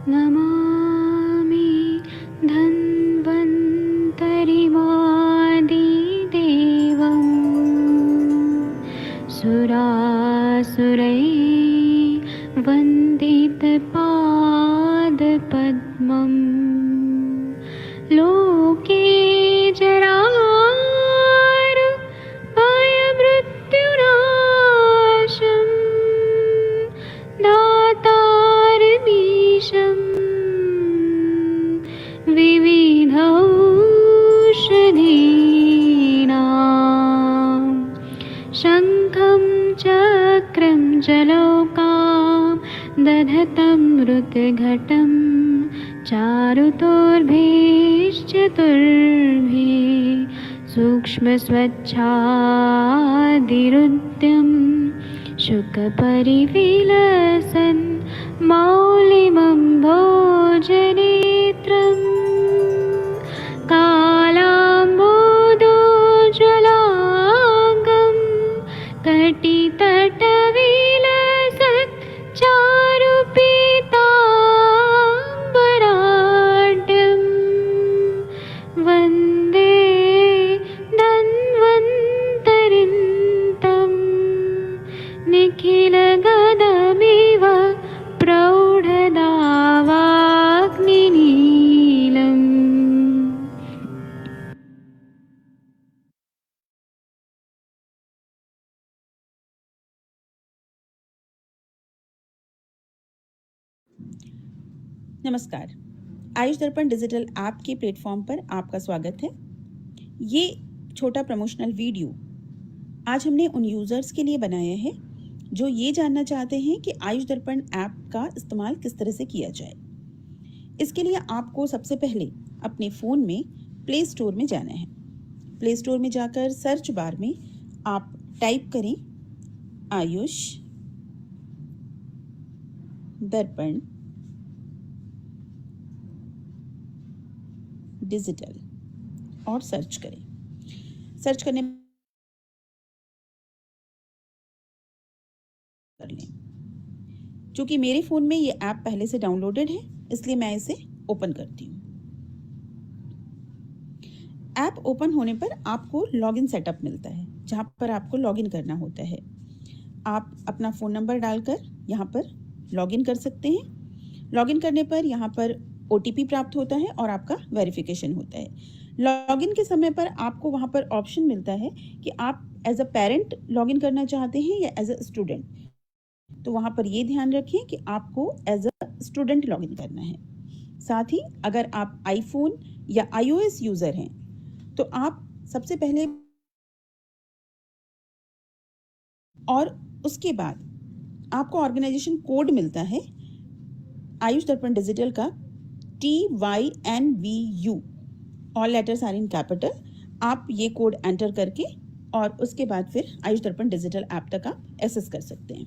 नमामि धन्वन्तरिमादिदेवं सुरासुरैर्वन्दितपादपद्मम् लोके जरामृत्युनाशं दातारमीशं विविधौषधीनां शङ्खं चक्रं जलौकां दधतं मृतघटं चारुतोर्भिश्चतुर्भिः सूक्ष्मस्वच्छादिरुद्यं शुकपरिविलसन् मौलिमम्भोजनेत्रं कालाम्बोदोज्ज्वलाङ्गं कटितटविलसत् चारुपीताम्बराढ्यं वन्दे धन्वन्तरिन्तं निखिलगदमिव प्रौढदावाग्निनीलम्। नमस्कार, आयुष दर्पण डिजिटल ऐप के प्लेटफॉर्म पर आपका स्वागत है। ये छोटा प्रमोशनल वीडियो आज हमने उन यूज़र्स के लिए बनाया है जो ये जानना चाहते हैं कि आयुष दर्पण ऐप का इस्तेमाल किस तरह से किया जाए। इसके लिए आपको सबसे पहले अपने फ़ोन में प्ले स्टोर में जाना है। प्ले स्टोर में जाकर सर्च बार में आप टाइप करें आयुष दर्पण डिजिटल और सर्च करें। सर्च करने कर लें। चूंकि मेरे फ़ोन में ये ऐप पहले से डाउनलोडेड है, इसलिए मैं इसे ओपन करती हूँ। ऐप ओपन होने पर आपको लॉगिन सेटअप मिलता है, जहाँ पर आपको लॉगिन करना होता है। आप अपना फ़ोन नंबर डालकर यहाँ पर लॉगिन कर सकते हैं। लॉगिन करने पर यहाँ पर OTP प्राप्त होता है और आपका वेरिफिकेशन होता है। लॉगिन के समय पर आपको वहाँ पर ऑप्शन मिलता है कि आप एज अ पेरेंट लॉगिन करना चाहते हैं या एज अ स्टूडेंट। तो वहाँ पर ये ध्यान रखें कि आपको एज अ स्टूडेंट लॉगिन करना है। साथ ही अगर आप आईफोन या iOS यूज़र हैं तो आप सबसे पहले और उसके बाद आपको ऑर्गेनाइजेशन कोड मिलता है आयुष दर्पण डिजिटल का TYNVU, all letters are in capital. आप ये कोड एंटर करके और उसके बाद फिर आयुष दर्पण डिजिटल ऐप तक आप एक्सेस कर सकते हैं।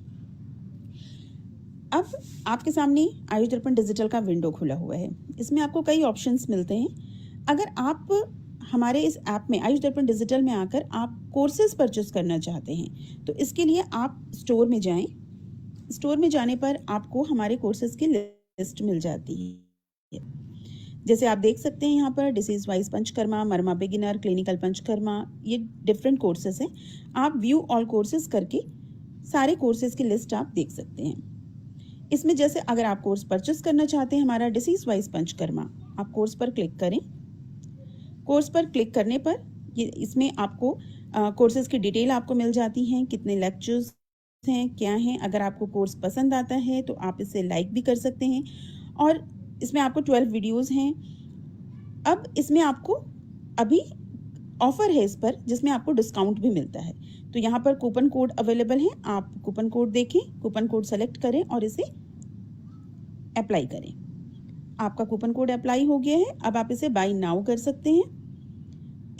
अब आपके सामने आयुष दर्पण डिजिटल का विंडो खुला हुआ है। इसमें आपको कई ऑप्शंस मिलते हैं। अगर आप हमारे इस ऐप में आयुष दर्पण डिजिटल में आकर आप कोर्सेज परचेस करना चाहते हैं तो इसके लिए आप स्टोर में जाएं। स्टोर में जाने पर आपको हमारे कोर्सेज की लिस्ट मिल जाती है। जैसे आप देख सकते हैं यहाँ पर डिसीज वाइज पंचकर्मा, मर्मा बिगिनर, क्लिनिकल पंचकर्मा, ये डिफरेंट कोर्सेज हैं। आप व्यू ऑल कोर्सेज करके सारे कोर्सेज की लिस्ट आप देख सकते हैं। इसमें जैसे अगर आप कोर्स परचेस करना चाहते हैं हमारा डिसीज वाइज पंचकर्मा, आप कोर्स पर क्लिक करें। कोर्स पर क्लिक करने पर ये इसमें आपको कोर्सेज की डिटेल आपको मिल जाती हैं, कितने लेक्चर्स हैं, क्या हैं। अगर आपको कोर्स पसंद आता है तो आप इसे लाइक भी कर सकते हैं। और इसमें आपको 12 वीडियोस हैं। अब इसमें आपको अभी ऑफर है इस पर, जिसमें आपको डिस्काउंट भी मिलता है। तो यहाँ पर कूपन कोड अवेलेबल है, आप कूपन कोड देखें, कूपन कोड सेलेक्ट करें और इसे अप्लाई करें। आपका कूपन कोड अप्लाई हो गया है। अब आप इसे बाय नाउ कर सकते हैं।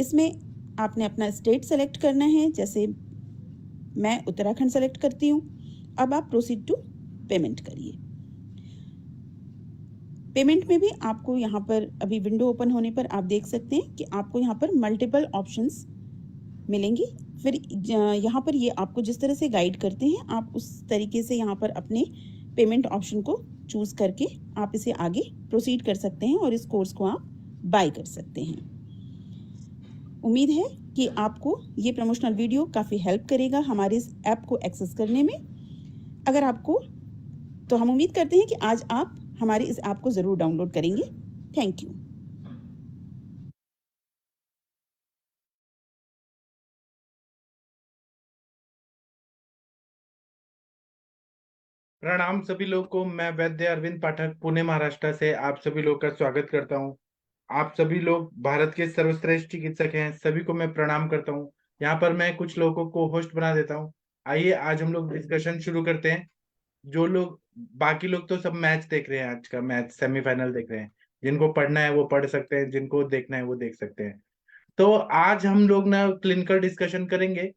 इसमें आपने अपना स्टेट सेलेक्ट करना है, जैसे मैं उत्तराखंड सेलेक्ट करती हूँ। अब आप प्रोसीड टू पेमेंट करिए। पेमेंट में भी आपको यहाँ पर अभी विंडो ओपन होने पर आप देख सकते हैं कि आपको यहाँ पर मल्टीपल ऑप्शंस मिलेंगी। फिर यहाँ पर ये आपको जिस तरह से गाइड करते हैं आप उस तरीके से यहाँ पर अपने पेमेंट ऑप्शन को चूज करके आप इसे आगे प्रोसीड कर सकते हैं और इस कोर्स को आप बाय कर सकते हैं। उम्मीद है कि आपको ये प्रमोशनल वीडियो काफ़ी हेल्प करेगा हमारे इस ऐप को एक्सेस करने में। अगर आपको, तो हम उम्मीद करते हैं कि आज आप हमारे इस ऐप को ज़रूर डाउनलोड करेंगे। Thank you. प्रणाम सभी लोग को। मैं वैद्य अरविंद पाठक पुणे महाराष्ट्र से आप सभी लोग का स्वागत करता हूं। आप सभी लोग भारत के सर्वश्रेष्ठ चिकित्सक हैं, सभी को मैं प्रणाम करता हूं। यहाँ पर मैं कुछ लोगों को होस्ट बना देता हूं। आइए आज हम लोग डिस्कशन शुरू करते हैं। जो लोग, बाकी लोग तो सब मैच देख रहे हैं, आज का मैच सेमीफाइनल देख रहे हैं। जिनको पढ़ना है वो पढ़ सकते हैं, जिनको देखना है वो देख सकते हैं। तो आज हम लोग ना क्लिनिकल डिस्कशन करेंगे।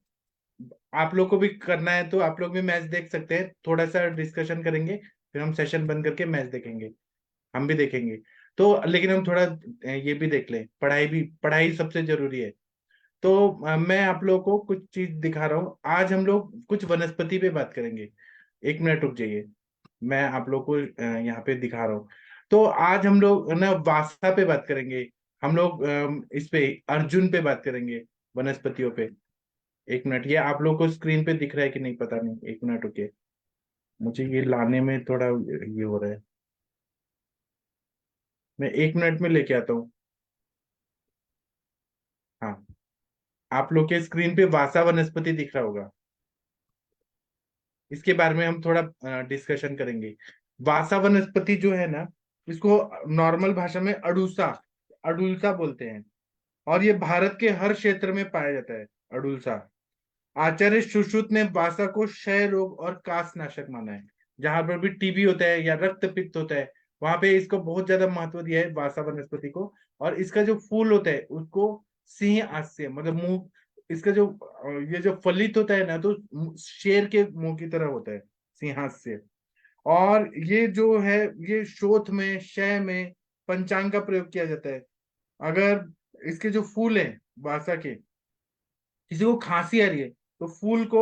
आप लोग को भी करना है तो आप लोग भी मैच देख सकते हैं, थोड़ा सा डिस्कशन करेंगे, फिर हम सेशन बंद करके मैच देखेंगे। हम भी देखेंगे तो, लेकिन हम थोड़ा ये भी देख लें, पढ़ाई सबसे जरूरी है। तो मैं आप लोगों को कुछ चीज दिखा रहा हूँ। आज हम लोग कुछ वनस्पति पे बात करेंगे। 1 मिनट रुक जाइए, मैं आप लोग को यहाँ पे दिखा रहा हूँ। तो आज हम लोग ना वासा पे बात करेंगे। हम लोग इस पे अर्जुन पे बात करेंगे, वनस्पतियों पे। 1 मिनट, ये आप लोग को स्क्रीन पे दिख रहा है कि नहीं पता नहीं, 1 मिनट रुकिए, मुझे ये लाने में थोड़ा ये हो रहा है। मैं 1 मिनट में लेके आता हूँ। हाँ, आप लोग के स्क्रीन पे वासा वनस्पति दिख रहा होगा। इसके बारे में हम थोड़ा डिस्कशन करेंगे। वासा वनस्पति जो है ना, इसको नॉर्मल भाषा में अडुसा अडुलसा बोलते हैं। और ये भारत के हर क्षेत्र में पाया जाता है, अडुलसा। आचार्य सुश्रुत ने वासा को क्षय रोग और कास नाशक माना है। जहां पर भी टीबी होता है या रक्त पित्त होता है, वहां पे इसको बहुत ज्यादा महत्व दिया है वासा वनस्पति को। और इसका जो फूल होता है उसको सिंह हास्य, मतलब मुंह, इसका जो ये जो फलित होता है ना, तो शेर के मुंह की तरह होता है, सिंहास्य। और ये जो है, ये शोथ में, क्षय में, पंचांग का प्रयोग किया जाता है। अगर इसके जो फूल है वासा के, किसी को खांसी आ रही है तो फूल को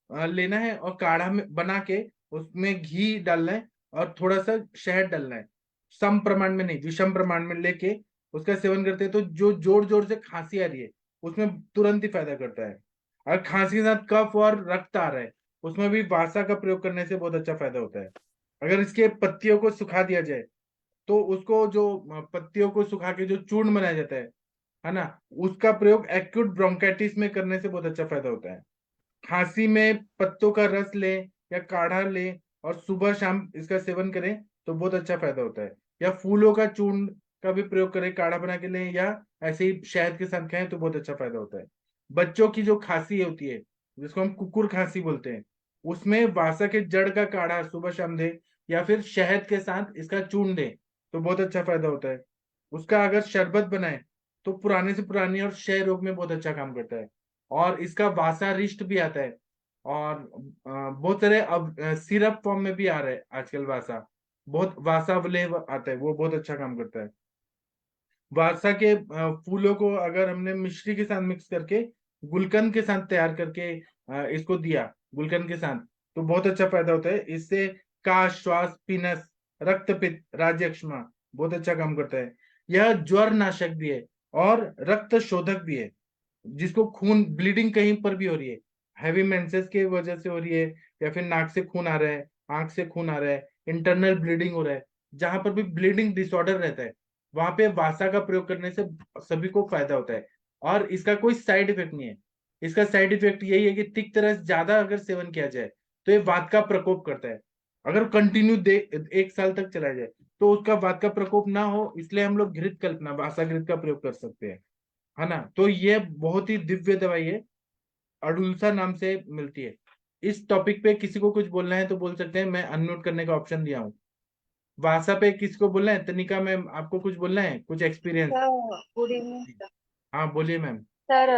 लेना है और काढ़ा में बना के उसमें घी डालना है और थोड़ा सा शहद डालना है। सम प्रमाण में नहीं, विषम प्रमाण में लेके उसका सेवन करते हैं तो जो जोर जोर से खांसी आ रही है उसमें तुरंत ही फायदा करता है। और खांसी के साथ कफ और रक्त आ रहा है, उसमें भी वासा का प्रयोग करने से बहुत अच्छा फायदा होता है। अगर इसके पत्तियों को सुखा दिया जाए तो उसको जो पत्तियों को सुखा के जो चूर्ण बनाया जाता है ना, उसका प्रयोग एक्यूट ब्रोंकाइटिस में करने से बहुत अच्छा फायदा होता है। खांसी में पत्तों का रस लें या काढ़ा लें और सुबह शाम इसका सेवन करें तो बहुत अच्छा फायदा होता है। या फूलों का चूर्ण का भी प्रयोग करें, काढ़ा बना के लें या ऐसे ही शहद के साथ खाएं तो बहुत अच्छा फायदा होता है। बच्चों की जो खांसी होती है, जिसको हम कुकुर खांसी बोलते हैं, उसमें वासा के जड़ का काढ़ा सुबह शाम दें या फिर शहद के साथ इसका चूर्ण दें तो बहुत अच्छा फायदा होता है। उसका अगर शरबत बनाए तो पुराने से पुरानी और क्षय रोग में बहुत अच्छा काम करता है। और इसका वासा रिष्ट भी आता है। और बहुत सारे अब सिरप फॉर्म में भी आ रहा है आजकल वासा। बहुत वासा वलेव आता है, वो बहुत अच्छा काम करता है। वासा के फूलों को अगर हमने मिश्री के साथ मिक्स करके गुलकंद के साथ तैयार करके इसको दिया गुलकंद के साथ, तो बहुत अच्छा फायदा होता है इससे। काश, श्वास, पीनस, रक्तपित्त, राज्यक्षमा बहुत अच्छा काम करता है। यह ज्वर नाशक भी है और रक्त शोधक भी है। जिसको खून ब्लीडिंग कहीं पर भी हो रही है, हैवी मेंसेस के वजह से हो रही है, या फिर नाक से खून आ रहा है, आंख से खून आ रहा है, इंटरनल ब्लीडिंग हो रहा है, जहां पर भी ब्लीडिंग डिसऑर्डर रहता है, वहां पे वासा का प्रयोग करने से सभी को फायदा होता है। और इसका कोई साइड इफेक्ट नहीं है। इसका साइड इफेक्ट यही है कि तिक्त रस ज्यादा अगर सेवन किया जाए तो ये वात का प्रकोप करता है। अगर कंटिन्यू 1 साल तक चला जाए तो उसका वात का प्रकोप ना हो, इसलिए हम लोग घृत कल्पना, वासा घृत का प्रयोग कर सकते हैं, है ना। तो ये बहुत ही दिव्य दवाई है, अडुल्सा नाम से मिलती है। इस टॉपिक पे किसी को कुछ बोलना है तो बोल सकते हैं, मैं अनम्यूट करने का ऑप्शन दिया हूँ। वासा पे किसी को बोलना है? तनिका मैम, आपको कुछ बोलना है, कुछ एक्सपीरियंस? Good evening sir. हाँ बोलिए मैम। सर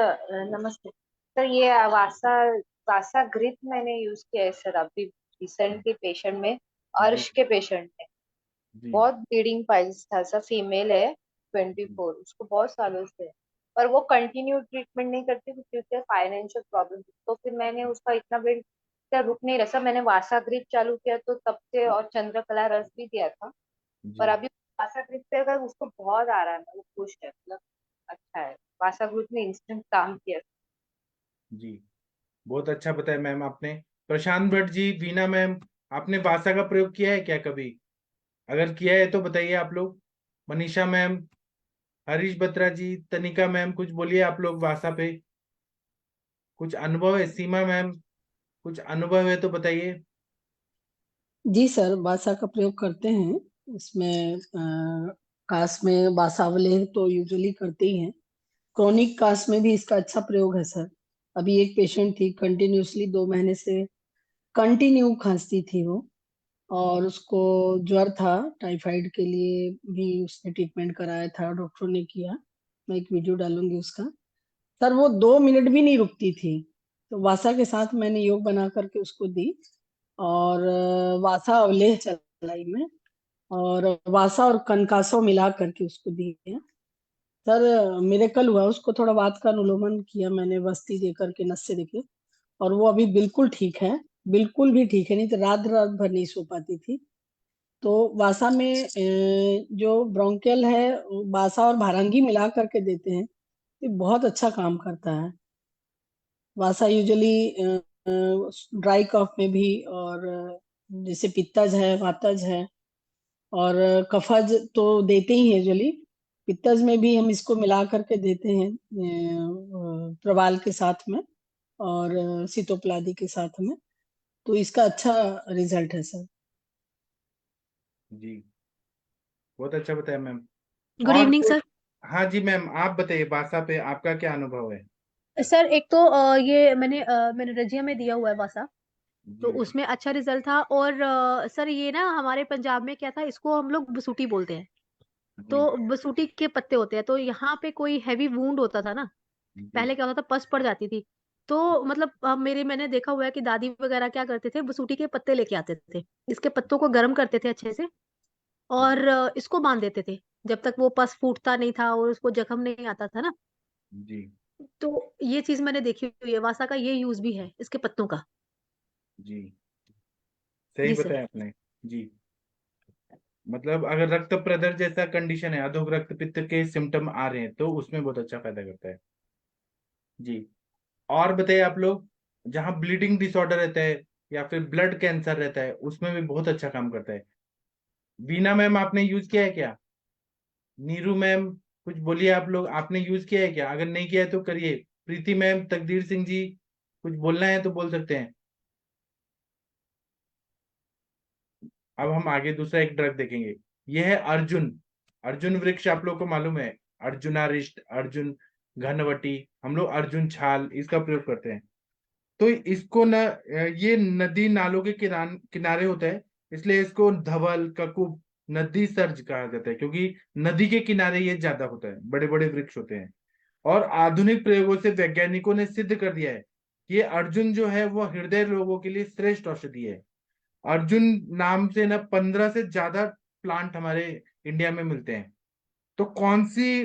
नमस्ते सर। ये वासा वासा ग्रिप मैंने यूज किया है सर, अभी रिसेंटली पेशेंट में, जी अर्श के पेशेंट में। जी बहुत ब्लीडिंग पाइल्स था सर, फीमेल है, 24, उसको बहुत सालों से है। पर वो कंटिन्यू ट्रीटमेंट नहीं करती क्योंकि उसके फाइनेंशियल प्रॉब्लम, तो फिर मैंने उसका इतना बिल पित्त रुक नहीं रहा सर। मैंने वासाग्रित चालू किया तो तब से, और चंद्रकला रस भी दिया था, पर जी अभी वासाग्रित पे अगर उसको बहुत आ रहा है ना, वो खुश है, मतलब अच्छा है। वासाग्रित ने इंस्टेंट काम किया। जी, बहुत अच्छा बताया मैम आपने। प्रशांत भट्ट जी, वीना मैम, आपने वासा का प्रयोग किया है क्या कभी? अगर किया है तो बताइए आप लोग। मनीषा मैम, हरीश बत्रा जी, तनिका मैम, कुछ बोलिए आप लोग वासा पे। कुछ अनुभव है? सीमा मैम, कुछ अनुभव है तो बताइए। जी सर, बासा का प्रयोग करते हैं। इसमें कास में बासावले तो यूजुअली करते ही हैं। क्रॉनिक कास में भी इसका अच्छा प्रयोग है सर। अभी एक पेशेंट थी, कंटिन्यूअसली 2 महीने से कंटिन्यू खांसती थी वो, और उसको ज्वर था। टाइफाइड के लिए भी उसने ट्रीटमेंट कराया था, डॉक्टर ने किया। मैं एक वीडियो डालूंगी उसका। सर वो 2 मिनट भी नहीं रुकती थी, तो वासा के साथ मैंने योग बना करके उसको दी, और वासा अवलेह चलाई मैं, और वासा और कनकासो मिला करके उसको दिया। सर मिरेकल हुआ, उसको थोड़ा वात का अनुलोमन किया मैंने, बस्ती दे करके, नस्य देके, और वो अभी बिल्कुल ठीक है। बिल्कुल भी ठीक है, नहीं तो रात रात भर नहीं सो पाती थी। तो वासा में जो ब्रोंकियल है, वासा और भारांगी मिला करके देते हैं, ये बहुत अच्छा काम करता है। वासा यूजुअली ड्राई कफ में भी, और जैसे पित्तज है, वातज है, और कफज तो देते ही हैं यूजुअली। पित्तज में भी हम इसको मिला करके देते हैं, प्रवाल के साथ में, और सीतोपलादी के साथ में। तो इसका अच्छा रिजल्ट है सर। जी, बहुत अच्छा बताया मैम। गुड और इवनिंग कोई? सर। हाँ जी मैम, आप बताइए वासा पे आपका क्या अनुभव है? सर एक तो ये मैंने रजिया में दिया हुआ है वासा, तो जी उसमें अच्छा रिजल्ट था। और सर ये ना हमारे पंजाब में क्या था, इसको हम लोग बसूटी बोलते हैं। जी तो बसूटी के पत्ते होते हैं, तो यहाँ पे कोई हैवी वूंड होता था ना, जी पहले क्या होता था, पस पड़ जाती थी। तो मतलब मैंने देखा हुआ है कि दादी वगैरह क्या करते थे, बसूटी के पत्ते लेके आते थे, इसके पत्तों को गर्म करते थे अच्छे से, और इसको बांध देते थे जब तक वो पस फूटता नहीं था और उसको जख्म नहीं आता था ना। जी तो ये चीज मैंने देखी हुई है, वासा का ये यूज भी है इसके पत्तों का। जी, सही जी सर। बताया आपने। जी, मतलब अगर रक्त प्रदर जैसा कंडीशन है, अधोग रक्तपित्त के सिम्टम आ रहे हैं, तो उसमें बहुत अच्छा फायदा करता है। जी, और बताइए आप लोग, जहाँ ब्लीडिंग डिसऑर्डर रहता है या फिर ब्लड कैंसर रहता है, उसमें भी बहुत अच्छा काम करता है। वीना मैम, आपने यूज किया है क्या? नीरू मैम, कुछ बोलिए आप लोग, आपने यूज किया है क्या? अगर नहीं किया है तो करिए। प्रीति मैम, तकदीर सिंह जी, कुछ बोलना है तो बोल सकते हैं। अब हम आगे दूसरा एक ड्रग देखेंगे। यह है अर्जुन। अर्जुन वृक्ष आप लोग को मालूम है, अर्जुनारिष्ट, अर्जुन घनवटी, हम लोग अर्जुन छाल इसका प्रयोग करते हैं। तो इसको न, ये नदी नालों के किनारे होता है, इसलिए इसको धवल, ककुब, नदी सर्ज कहा जाता है, क्योंकि नदी के किनारे ये ज्यादा होता है, बड़े बड़े वृक्ष होते हैं। और आधुनिक प्रयोगों से वैज्ञानिकों ने सिद्ध कर दिया है कि ये अर्जुन जो है वो हृदय रोगों के लिए श्रेष्ठ औषधि है। अर्जुन नाम से ना 15 से ज्यादा प्लांट हमारे इंडिया में मिलते हैं। तो कौन सी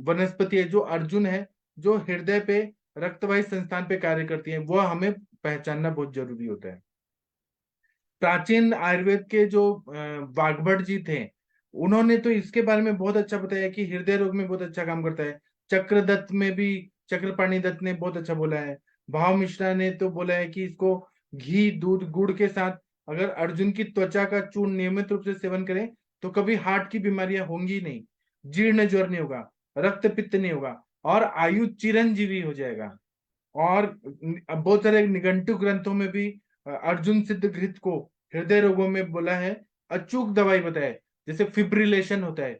वनस्पति है जो अर्जुन है, जो हृदय पे, रक्तवाहित संस्थान पे कार्य करती है, वो हमें पहचानना बहुत जरूरी होता है। प्राचीन आयुर्वेद के जो वाग्भट जी थे, उन्होंने तो इसके बारे में बहुत अच्छा बताया कि हृदय रोग में बहुत अच्छा काम करता है। चक्रदत्त में भी, चक्रपाणी दत्त ने बहुत अच्छा बोला है। भाव मिश्रा ने तो बोला है कि इसको घी, दूध, गुड़ के साथ अगर अर्जुन की त्वचा का चूर्ण नियमित रूप से सेवन करें, तो कभी हार्ट की बीमारियां होंगी नहीं, जीर्ण ज्वर नहीं होगा, रक्त पित्त नहीं होगा, और आयु चिरंजीवी हो जाएगा। और बहुत सारे निघंटु ग्रंथों में भी अर्जुन सिद्ध घृत को हृदय रोगों में बोला है, अचूक दवाई बताया है। जैसे फिब्रिलेशन होता है,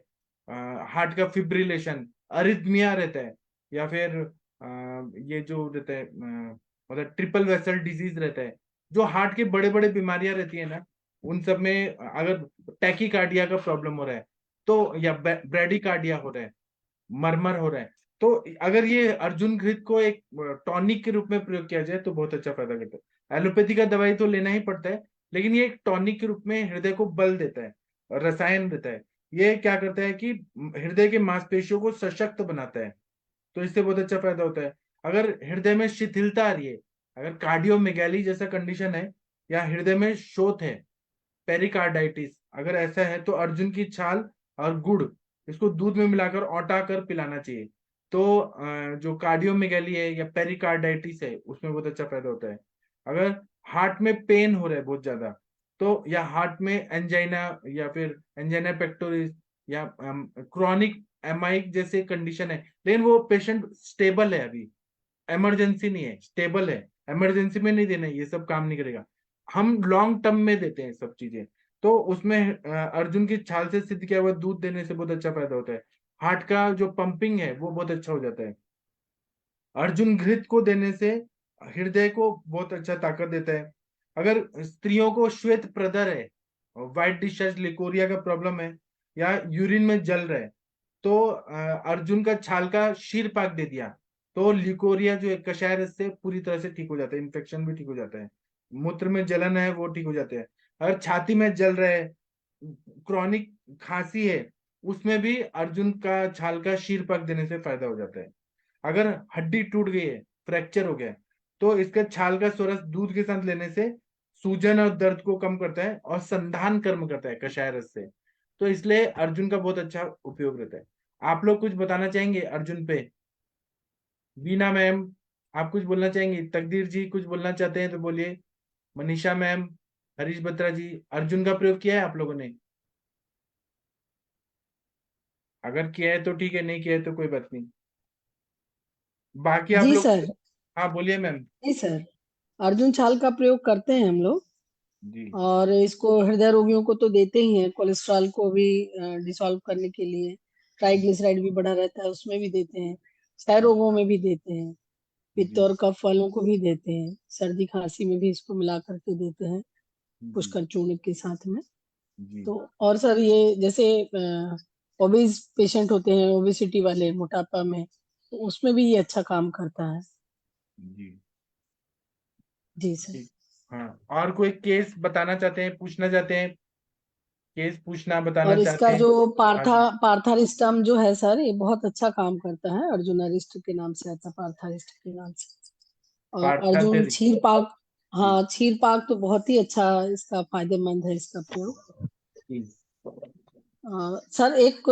हार्ट का फिब्रिलेशन, अरिथमिया रहता है, या फिर ये जो रहता है, मतलब ट्रिपल वेसल डिजीज रहता है, जो हार्ट के बड़े बड़े बीमारियां रहती है ना, उन सब में अगर टैकीकार्डिया का प्रॉब्लम हो रहा है, तो या ब्रेडिकार्डिया हो रहा है, मरमर हो रहा है, तो अगर ये अर्जुन घृत को एक टॉनिक के रूप में प्रयोग किया जाए तो बहुत अच्छा फायदा करता है। एलोपैथी का दवाई तो लेना ही पड़ता है, लेकिन ये एक टॉनिक के रूप में हृदय को बल देता है, और रसायन देता है। ये क्या करता है कि हृदय के मांसपेशियों को सशक्त बनाता है, तो इससे बहुत अच्छा फायदा होता है। अगर हृदय में शिथिलता आ रही है, अगर कार्डियोमेगाली जैसा कंडीशन है या हृदय में शोथ है, पेरिकार्डाइटिस, अगर ऐसा है तो अर्जुन की छाल और गुड़ इसको दूध में मिलाकर औटा कर पिलाना चाहिए। तो जो कार्डियोमेगाली है या पेरिकार्डाइटिस है उसमें बहुत अच्छा फायदा होता है। अगर हार्ट में पेन हो रहा है बहुत ज्यादा, तो या हार्ट में एंजाइना या फिर एंजाइना पेक्टोरिस या क्रॉनिक एमाइक जैसे कंडीशन है, लेकिन वो पेशेंट स्टेबल है, अभी इमरजेंसी नहीं है, स्टेबल है, इमरजेंसी में नहीं देना है, ये सब काम नहीं करेगा, हम लॉन्ग टर्म में देते हैं सब चीजें। तो उसमें अर्जुन की छाल से सिद्ध किया हुआ दूध देने से बहुत अच्छा फायदा होता है। हार्ट का जो पंपिंग है वो बहुत अच्छा हो जाता है। अर्जुन घृत को देने से हृदय को बहुत अच्छा ताकत देता है। अगर स्त्रियों को श्वेत प्रदर है, व्हाइट डिस्चार्ज लिकोरिया का प्रॉब्लम है, या यूरिन में जल रहा है, तो अर्जुन का छाल का शीर पाक दे दिया तो लिकोरिया जो है कषाय रस से पूरी तरह से ठीक हो जाता है, इन्फेक्शन भी ठीक हो जाता है, मूत्र में जलन है वो ठीक हो जाते हैं। अगर छाती में जल रहा है, क्रॉनिक खांसी है, उसमें भी अर्जुन का छाल का शीर पाक देने से फायदा हो जाता है। अगर हड्डी टूट गई है, फ्रैक्चर हो गया है, तो इसका छाल का सोरस दूध के साथ लेने से सूजन और दर्द को कम करता है और संधान कर्म करता है कषाय रस से। तो इसलिए अर्जुन का बहुत अच्छा उपयोग रहता है। आप लोग कुछ बताना चाहेंगे अर्जुन पे? बीना मैम, आप कुछ बोलना चाहेंगे? तकदीर जी कुछ बोलना चाहते हैं तो बोलिए। मनीषा मैम, हरीश बत्रा जी, अर्जुन का प्रयोग किया है आप लोगों ने? अगर किया है तो ठीक है, नहीं किया है तो कोई बात नहीं। बाकी आप जी लोग, सर। हाँ बोलिए मैम। जी सर, अर्जुन छाल का प्रयोग करते हैं हम लोग। जी और इसको हृदय रोगियों को तो देते ही हैं, कोलेस्ट्रॉल को भी डिसॉल्व करने के लिए। ट्राइग्लिसराइड भी बढ़ा रहता है उसमें भी देते हैं। क्षय रोगों में भी देते हैं। पित्त जी और कफ वालों को भी देते हैं। सर्दी खांसी में भी इसको मिला करके देते हैं, जी पुष्कर चूर्ण के साथ में। जी तो और सर ये जैसे ओबेस पेशेंट होते हैं, ओबेसिटी वाले, मोटापा में, तो उसमें भी ये अच्छा काम करता है। जी जी सर। ठीक। हाँ, और कोई केस बताना चाहते हैं, पूछना चाहते हैं? केस पूछना बताना और चाहते इसका हैं? जो हाँ जी। पार्थारिस्टम जो है सर, ये बहुत अच्छा काम करता है। अर्जुन अरिष्ट के नाम से आता है, पार्थारिस्ट के नाम से। और अर्जुन पार्थादेवी। क्षीर पाक, जी हाँ क्षीर पाक तो बहुत ही अच्छा, इसका फायदेमंद है इसका प्रयोग। जी सर एक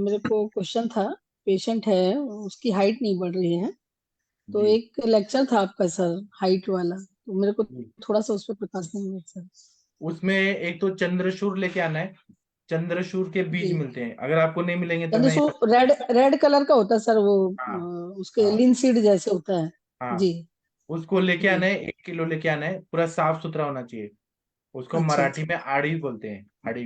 मेरे को क्वेश्चन था। पेशेंट है, उसकी हाइट नहीं बढ़ रही है, तो जी एक लेक्चर था आपका सर हाइट वाला, तो मेरे को जी। थोड़ा सा उस पर प्रकाश देंगे सर? उसमें एक तो चंद्रशूर लेके आना है। चंद्रशूर के बीज जी। मिलते हैं, अगर आपको नहीं मिलेंगे तो यानी मैं सो रेड रेड कलर का होता है सर वो, हाँ उसके हाँ लिनसीड जैसे होता है। हाँ, जी। उसको लेके जी। आना है, 1 किलो लेके आना है, पूरा साफ सुथरा होना चाहिए। उसको अच्छा मराठी अच्छा। में आड़ी बोलते हैं, आड़ी।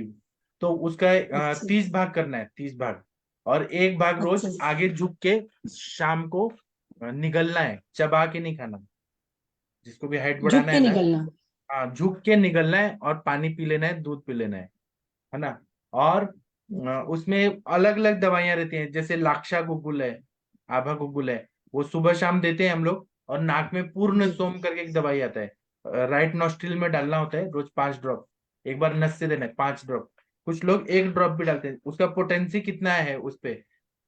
तो उसका अच्छा 30 भाग करना है, 30 भाग। और एक भाग अच्छा। रोज आगे झुक के शाम को निगलना है, चबा के नहीं खाना। जिसको भी हाइट झुक बढ़ाना के है ना, निकलना। हाँ झुक के निगलना है और पानी पी लेना है, दूध पी लेना है ना। और उसमें अलग अलग दवाइयां रहती हैं, जैसे लाक्षा गुगुल है, आभा गुगुल है, वो सुबह शाम देते हैं हम लोग। और नाक में पूर्ण जी सोम करके एक दवाई आता है, राइट नॉस्ट्रिल में डालना होता है रोज 5 ड्रॉप। एक बार नस से देना है 5 ड्रॉप। कुछ लोग 1 ड्रॉप भी डालते हैं, उसका पोटेंसी कितना है उस पे,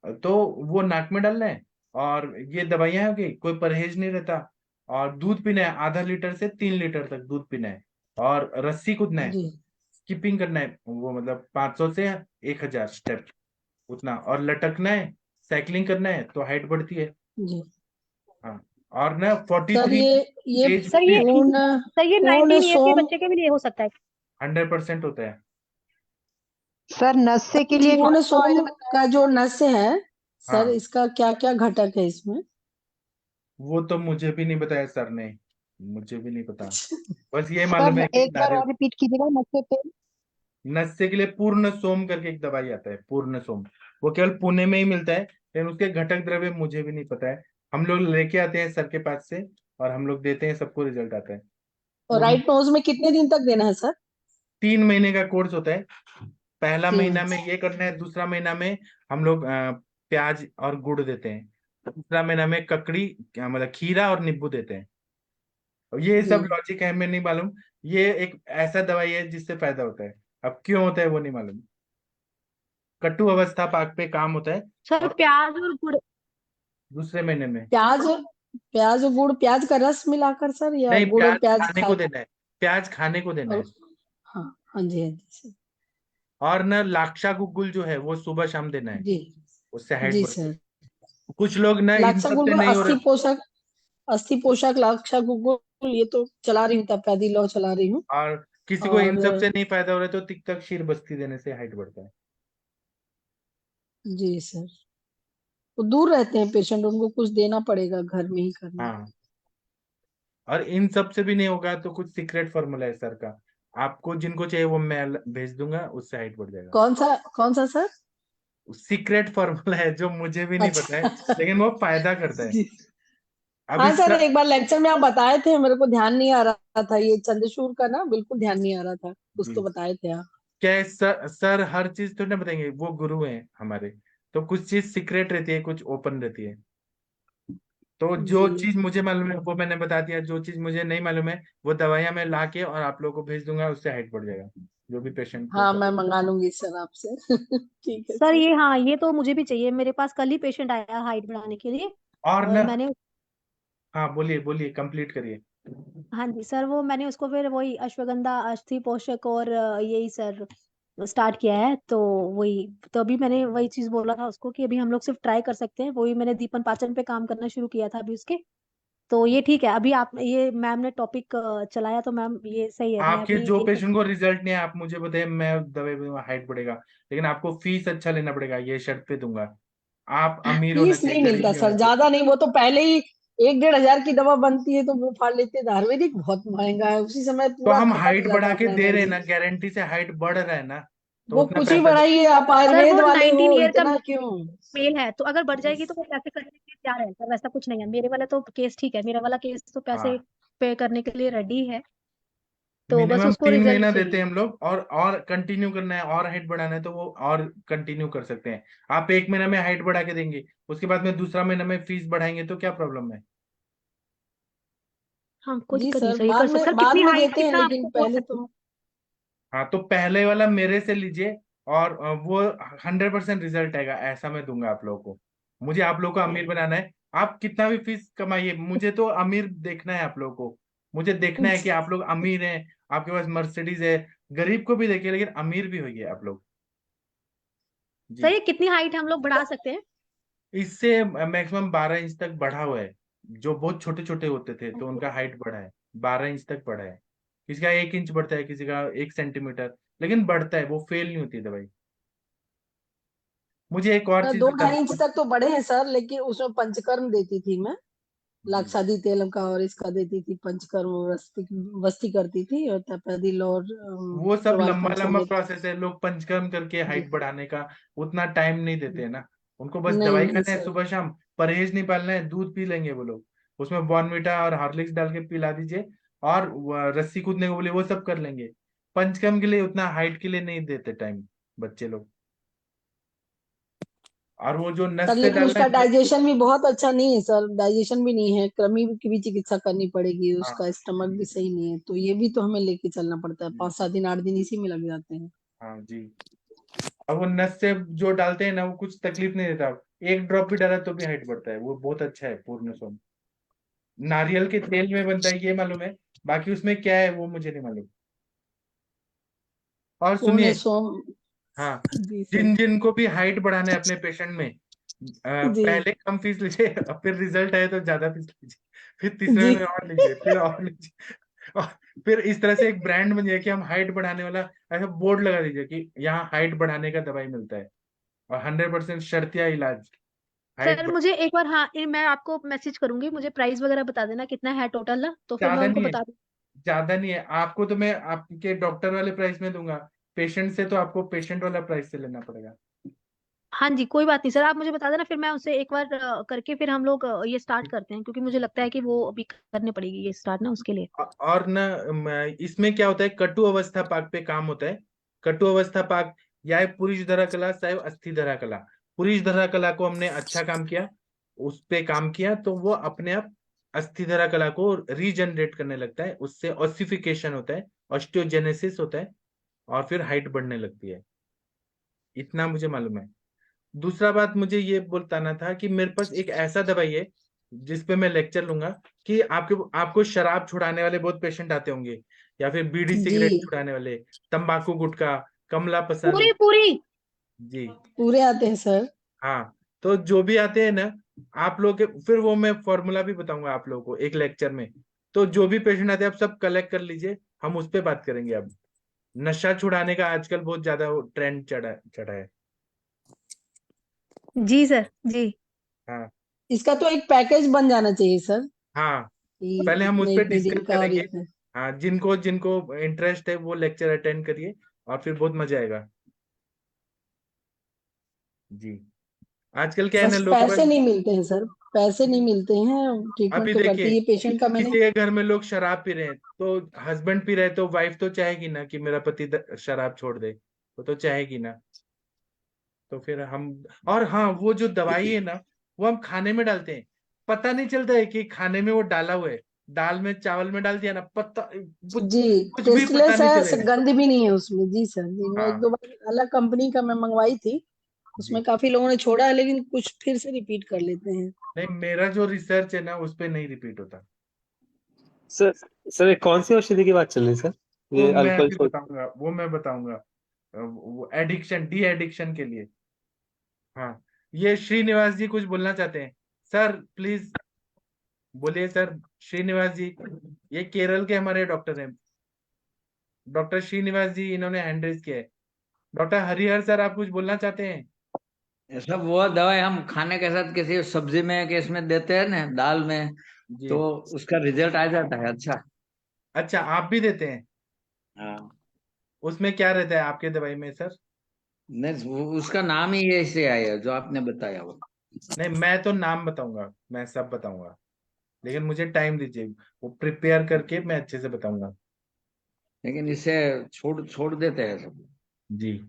तो वो नाक में डालना है। और ये दवाइयां हो गई, कोई परहेज नहीं रहता। और दूध पीना है, ½ लीटर से 3 लीटर तक दूध पीना है। और रस्सी कूदना है, जी स्किपिंग करना है, वो मतलब 500 से 1000 स्टेप उतना, और लटकना है, साइकिलिंग करना है तो हाइट बढ़ती है। जी। हाँ, और ना फोर्टी सर थ्री ये एज सर में भी ये पूर्ण सर ये पूर्ण 19 ईयर के सोम, बच्चे के भी लिए हो सकता है? 100% होता है। सर नशे के लिए पूर्ण कौन सा ऑयल सोम बताया? का जो नस्य है सर, हाँ, इसका क्या क्या घटक है इसमें? वो तो मुझे भी नहीं बताया सर ने, मुझे भी नहीं पता। बस ये मालूम सर है कि एक बार नारियल। और रिपीट कीजिएगा, नशे पे। नशे के लिए पूर्ण सोम करके एक दवाई आता है, पूर्ण सोम। वो केवल पुणे में ही मिलता है, लेकिन उसके घटक द्रव्य मुझे भी नहीं पता है। हम लोग लेके आते हैं सर के पास से, और हम लोग देते हैं, सबको रिजल्ट आता है। और पूर्ण राइट नोज में कितने दिन तक देना है सर? 3 महीने का कोर्स होता है। पहला तीन। महीना में ये करना है, दूसरा महीना में हम लोग प्याज और गुड़ देते हैं, तीसरा महीना में ककड़ी, क्या मतलब खीरा और नींबू देते हैं। और ये जी। सब लॉजिक है, हमें नहीं मालूम। ये एक ऐसा दवाई है जिससे फायदा होता है, अब क्यों होता है वो नहीं मालूम। कटु अवस्था पाक पे काम होता है। सर और प्याज और गुड़, दूसरे महीने में प्याज प्याज और गुड़, प्याज का रस मिलाकर सर, या नहीं, गुड़ और प्याज प्याज खाने खा? को देना है, प्याज खाने को देना और है। हाँ, हाँ जी, हाँ जी सर। और ना लाक्षा गुग्गुल जो है वो सुबह शाम देना है, जी उससे हाइट जी बढ़ती सर। है। कुछ लोग ना इन लाक्षा सब से गुगुल, नहीं हो अस्थि रहे। पोषक, अस्थि पोषक लाक्षा गुगुल, ये तो चला रही हूँ, तपेदी लौ चला रही हूँ। और किसी को इन और सब से नहीं फायदा हो रहा है तो तिक्तक शीर बस्ती देने से हाइट बढ़ता है। जी सर, तो दूर रहते हैं पेशेंट, उनको कुछ देना पड़ेगा, घर में ही करना है। हाँ, और इन सब से भी नहीं होगा तो कुछ सीक्रेट फॉर्मूला है सर का, आपको जिनको चाहिए वो मैं भेज दूंगा, उससे हाइट बढ़ जाएगा। कौन सा सर? सीक्रेट फॉर्मूला है जो मुझे भी नहीं पता है, अच्छा। लेकिन वो फायदा करता है। जी। अभी हाँ सर, एक बार लेक्चर में आप बताए थे, मेरे को ध्यान नहीं आ रहा था, ये चंद्रचूड़ का ना बिल्कुल ध्यान नहीं आ रहा था, कुछ जी, तो बताए थे आप। क्या है सर हर चीज तो नहीं बताएंगे, वो गुरु हैं हमारे, तो कुछ चीज सीक्रेट रहती है, कुछ ओपन रहती है। तो जो जी चीज मुझे मालूम है वो मैंने बता दिया, जो चीज मुझे नहीं मालूम है वो दवाइयां मैं ला के और आप लोगों को भेज दूंगा, उससे हाइट बढ़ जाएगा जो भी पेशेंट को हाँ, चाहिए। मैं मंगा लूंगी सर आपसे। ठीक है सर सर। ये, हाँ ये तो मुझे भी चाहिए। मेरे पास कल ही पेशेंट आया हाइट बढ़ाने के लिए, और और ना, मैंने, हाँ बोलिए बोलिए, कंप्लीट करिए। हाँ जी सर, वो मैंने उसको फिर वही अश्वगंधा, अस्थि पोषक और यही सर स्टार्ट किया है। तो वही, तो अभी मैंने वही चीज बोला था उसको कि अभी हम लोग सिर्फ ट्राई कर सकते हैं, वही मैंने दीपन पाचन पे काम करना शुरू किया था अभी उसके। तो ये ठीक है, अभी आप ये मैम ने टॉपिक चलाया तो मैम ये सही है, मैं आपके अभी जो ये, पेशेंट को रिजल्ट नहीं है आप मुझे बताइए, मैं दवाई दूंगा, हाइट बढ़ेगा, लेकिन आपको फीस अच्छा लेना पड़ेगा, ये शर्त पे दूंगा। आप अमीर होना फीस चाहिए, नहीं गरीब मिलता नहीं सर, होना चाहिए। ज्यादा नहीं, वो तो पहले ही 1-1.5 हजार की दवा बनती है तो वो फाड़ लेते हैं। आयुर्वेदिक बहुत महंगा है, उसी समय तो पूरा हम खत्म हाइट हो जाता बढ़ा है के अपना दे रहे हैं एनर्जी। ना, गारंटी से हाइट बढ़ रहा है ना, तो वो उतना कुछ ही पैसा दे। बढ़ाइए, आप सर आयुर्वेद वो वाले हो, 19 ईयर का इतना क्यों? मेल है, तो अगर बढ़ जाएगी तो वो पैसे करने के लिए तैयार है सर, वैसा कुछ नहीं है। मेरे वाला तो केस ठीक है, मेरा वाला केस तो पैसे हाँ, पे करने के लिए रेडी है, तो बस मिनिमम उसको 3 महीना रिजल्ट देते चाहिए। हैं हम लोग, और कंटिन्यू करना है और हाइट बढ़ाना है तो वो और कंटिन्यू कर सकते हैं। आप 1 महीना में हाइट बढ़ा के देंगे, उसके बाद में दूसरा महीना में फीस बढ़ाएंगे तो क्या प्रॉब्लम है। हाँ कोई जी दिक्कत नहीं सर, सर, ये कर सकते सर। बाद कितनी में हाइट, देते हैं, कितना लेकिन आपको बोल पहले सकती तो। हूँ? हाँ, तो पहले वाला मेरे से लीजिए, और वो 100% रिजल्ट आएगा, ऐसा मैं दूंगा आप लोगों को। मुझे आप लोगों को अमीर बनाना है, आप कितना भी फीस कमाइए, मुझे तो अमीर देखना है आप लोगों को। मुझे देखना है कि आप लोग अमीर हैं, आपके पास मर्सिडीज है। गरीब को भी देखिए लेकिन अमीर भी होइए आप लोग। सर जी, ये कितनी हाइट हम लोग बढ़ा सकते हैं? इससे मैक्सिमम 12 इंच तक बढ़ा हुआ है। जो बहुत छोटे छोटे होते थे तो उनका हाइट बढ़ा है, 12 इंच तक बढ़ा है। किसी का 1 इंच बढ़ता है, किसी का 1 सेंटीमीटर, लेकिन बढ़ता है, वो फेल नहीं होती दवाई। मुझे एक और सर चीज दो बता ढाई इंच दीजिए। तक तो बढ़े हैं सर, लेकिन उसमें पंचकर्म देती थी मैं, जी, लाक्षादी तेल का और इसका देती थी, पंचकर्म वस्ती वस्ती करती थी, और तपेदिल और वो सब प्रवाल लंबा पंचक लंबा देती प्रोसेस है, लोग पंचकर्म करके थी। हाइट बढ़ाने का उतना टाइम नहीं देते हैं ना। उनको बस नहीं दवाई नहीं खाना है, सर। सुबह शाम परहेज नहीं पालना है, दूध पी लेंगे वो लोग, उसमें बॉर्नविटा और हॉर्लिक्स डाल के पिला दीजिए, और रस्सी कूदने को बोले वो सब कर लेंगे। पंचकर्म के लिए उतना हाइट के लिए नहीं देते टाइम बच्चे लोग। और वो जो सर नस से लेकिन डालना उसका है डाइजेशन भी बहुत अच्छा नहीं है सर, डाइजेशन भी नहीं है, कृमि की भी चिकित्सा करनी पड़ेगी, हाँ, उसका स्टमक भी सही नहीं है, तो ये भी तो हमें लेके चलना पड़ता है, जी, 5-7 दिन 8 दिन इसी में लग जाते हैं। हाँ जी। और वो नस से जो डालते हैं ना वो कुछ तकलीफ नहीं देता, एक ड्रॉप भी डाला तो भी हाइट बढ़ता है, वो बहुत अच्छा है पूर्ण सोम। नारियल के तेल में बनता है ये मालूम है, बाकी उसमें क्या है वो मुझे नहीं मालूम। और पूर्ण सुनिए, सोम। हाँ, जी सर। जिन जिनको भी हाइट बढ़ाना है अपने पेशेंट में, जी पहले कम फीस लीजिए और फिर रिजल्ट आए तो ज्यादा फीस लीजिए, फिर तीसरे जी। में और लीजिए, फिर और लीजिए, और फिर इस तरह से एक ब्रांड बन जाए कि हम हाइट बढ़ाने वाला, ऐसा बोर्ड लगा दीजिए कि यहाँ हाइट बढ़ाने का दवाई मिलता है, और 100% शर्तिया इलाज, हाइट सर बढ़। मुझे एक बार, हाँ मैं आपको मैसेज करूंगी, मुझे प्राइस वगैरह बता देना कितना है टोटल ना, तो फिर मैं ज्यादा उनको नहीं है, बता दूँ। ज्यादा नहीं है, आपको तो मैं आपके डॉक्टर वाले प्राइस में दूंगा, पेशेंट से तो आपको पेशेंट वाला प्राइस से लेना पड़ेगा। हाँ जी कोई बात नहीं सर, आप मुझे बता देना, फिर मैं उससे एक बार करके फिर हम लोग ये स्टार्ट करते हैं, क्योंकि मुझे लगता है कि वो अभी करनी पड़ेगी ये स्टार्ट ना उसके लिए। और ना इसमें क्या होता है, कटु अवस्था पाक पे काम होता है। कटु अवस्था पाक, या पुरुष धरा कला चाहे अस्थि धरा कला, पुरुष धरा कला को हमने अच्छा काम किया, उस पे काम किया तो वो अपने आप अस्थि धरा कला को रीजनरेट करने लगता है, उससे ऑसिफिकेशन होता है, ऑस्टियोजेनेसिस होता है, और फिर हाइट बढ़ने लगती है। इतना मुझे मालूम है। दूसरा बात मुझे ये बताना था कि मेरे पास एक ऐसा दवाई है जिसपे मैं लेक्चर लूंगा कि आपको शराब छुड़ाने वाले बहुत पेशेंट आते होंगे, या फिर बीड़ी जी सिगरेट छुड़ाने वाले, तंबाकू गुटखा, कमला पूरी पसंद। पूरी जी पूरे आते हैं सर। हाँ, तो जो भी आते हैं ना, आप लोग के फिर वो मैं फॉर्मूला भी बताऊंगा आप लोगों को एक लेक्चर में। तो जो भी पेशेंट आते हैं आप सब कलेक्ट कर लीजिए, हम उस पर बात करेंगे। अब नशा छुड़ाने का आजकल बहुत ज्यादा ट्रेंड चढ़ा चढ़ा है। जी सर जी। हाँ इसका तो एक पैकेज बन जाना चाहिए सर, हाँ, कि पहले हम उस इतने पर इतने दिन डिस्कस का और करेंगे। इतने। हाँ, जिनको जिनको इंटरेस्ट है वो लेक्चर अटेंड करिए, और फिर बहुत मजा आएगा। जी, आजकल क्या है ना, बस लोगों के पैसे पास। नहीं मिलते हैं सर, पैसे नहीं मिलते हैं। अभी ट्रीटमेंट तो करते देखिए, ही ये पेशेंट का मैंने। किसी के घर में लोग शराब पी रहे हैं, तो हस्बैंड पी रहे हैं तो वाइफ तो चाहेगी ना कि मेरा पति शराब छोड़ दे, वो तो चाहेगी ना। तो फिर हम, और हाँ, वो जो दवाई है ना, वो हम खाने में डालते हैं, पता नहीं चलता है कि खाने में वो डाला हुआ है। दाल में चावल में डाल दिया ना, पता कुछ जी, कुछ भी पता टेस्टलेस नहीं है, चलेगा। गंध भी नहीं है उसमें। जी सर जी, मैं एक हाँ दो बार अलग कंपनी का मैं मंगवाई थी, जी, उसमें काफी लोगों ने छोड़ा है, लेकिन कुछ फिर से रिपीट कर लेते हैं। नहीं, मेरा जो रिसर्च है ना उस पे नहीं रिपीट होता। सर सर ये कौन सी औषधि की बात चल रही है सर? वो ये मैं अल्कोहल अभी छोड़। बताऊंगा, वो मैं बताऊंगा। वो एडिक्शन, डी एडिक्शन के लिए। हाँ, ये श्रीनिवास जी कुछ बोलना चाहते हैं। सर प्लीज बोलिए सर। श्रीनिवास जी, ये केरल के हमारे डॉक्टर हैं, डॉक्टर श्रीनिवास जी, इन्होंने हैंड रेज किया है। डॉक्टर हरिहर सर, आप कुछ बोलना चाहते हैं? ये सब वो दवाई हम खाने के साथ किसी सब्जी में कि इसमें देते हैं ना, दाल में, जी, तो उसका रिजल्ट आ जाता है अच्छा। अच्छा, आप भी देते हैं? हाँ, उसमें क्या रहता है आपके दवाई में सर? नहीं उसका नाम ही ऐसे आया जो आपने बताया वो। नहीं, मैं तो नाम बताऊंगा, मैं सब बताऊंगा, लेकिन मुझे टाइम दीजिए, वो प्रिपेयर करके मैं अच्छे से बताऊंगा। लेकिन इसे छोड़ छोड़ देते हैं सब। जी,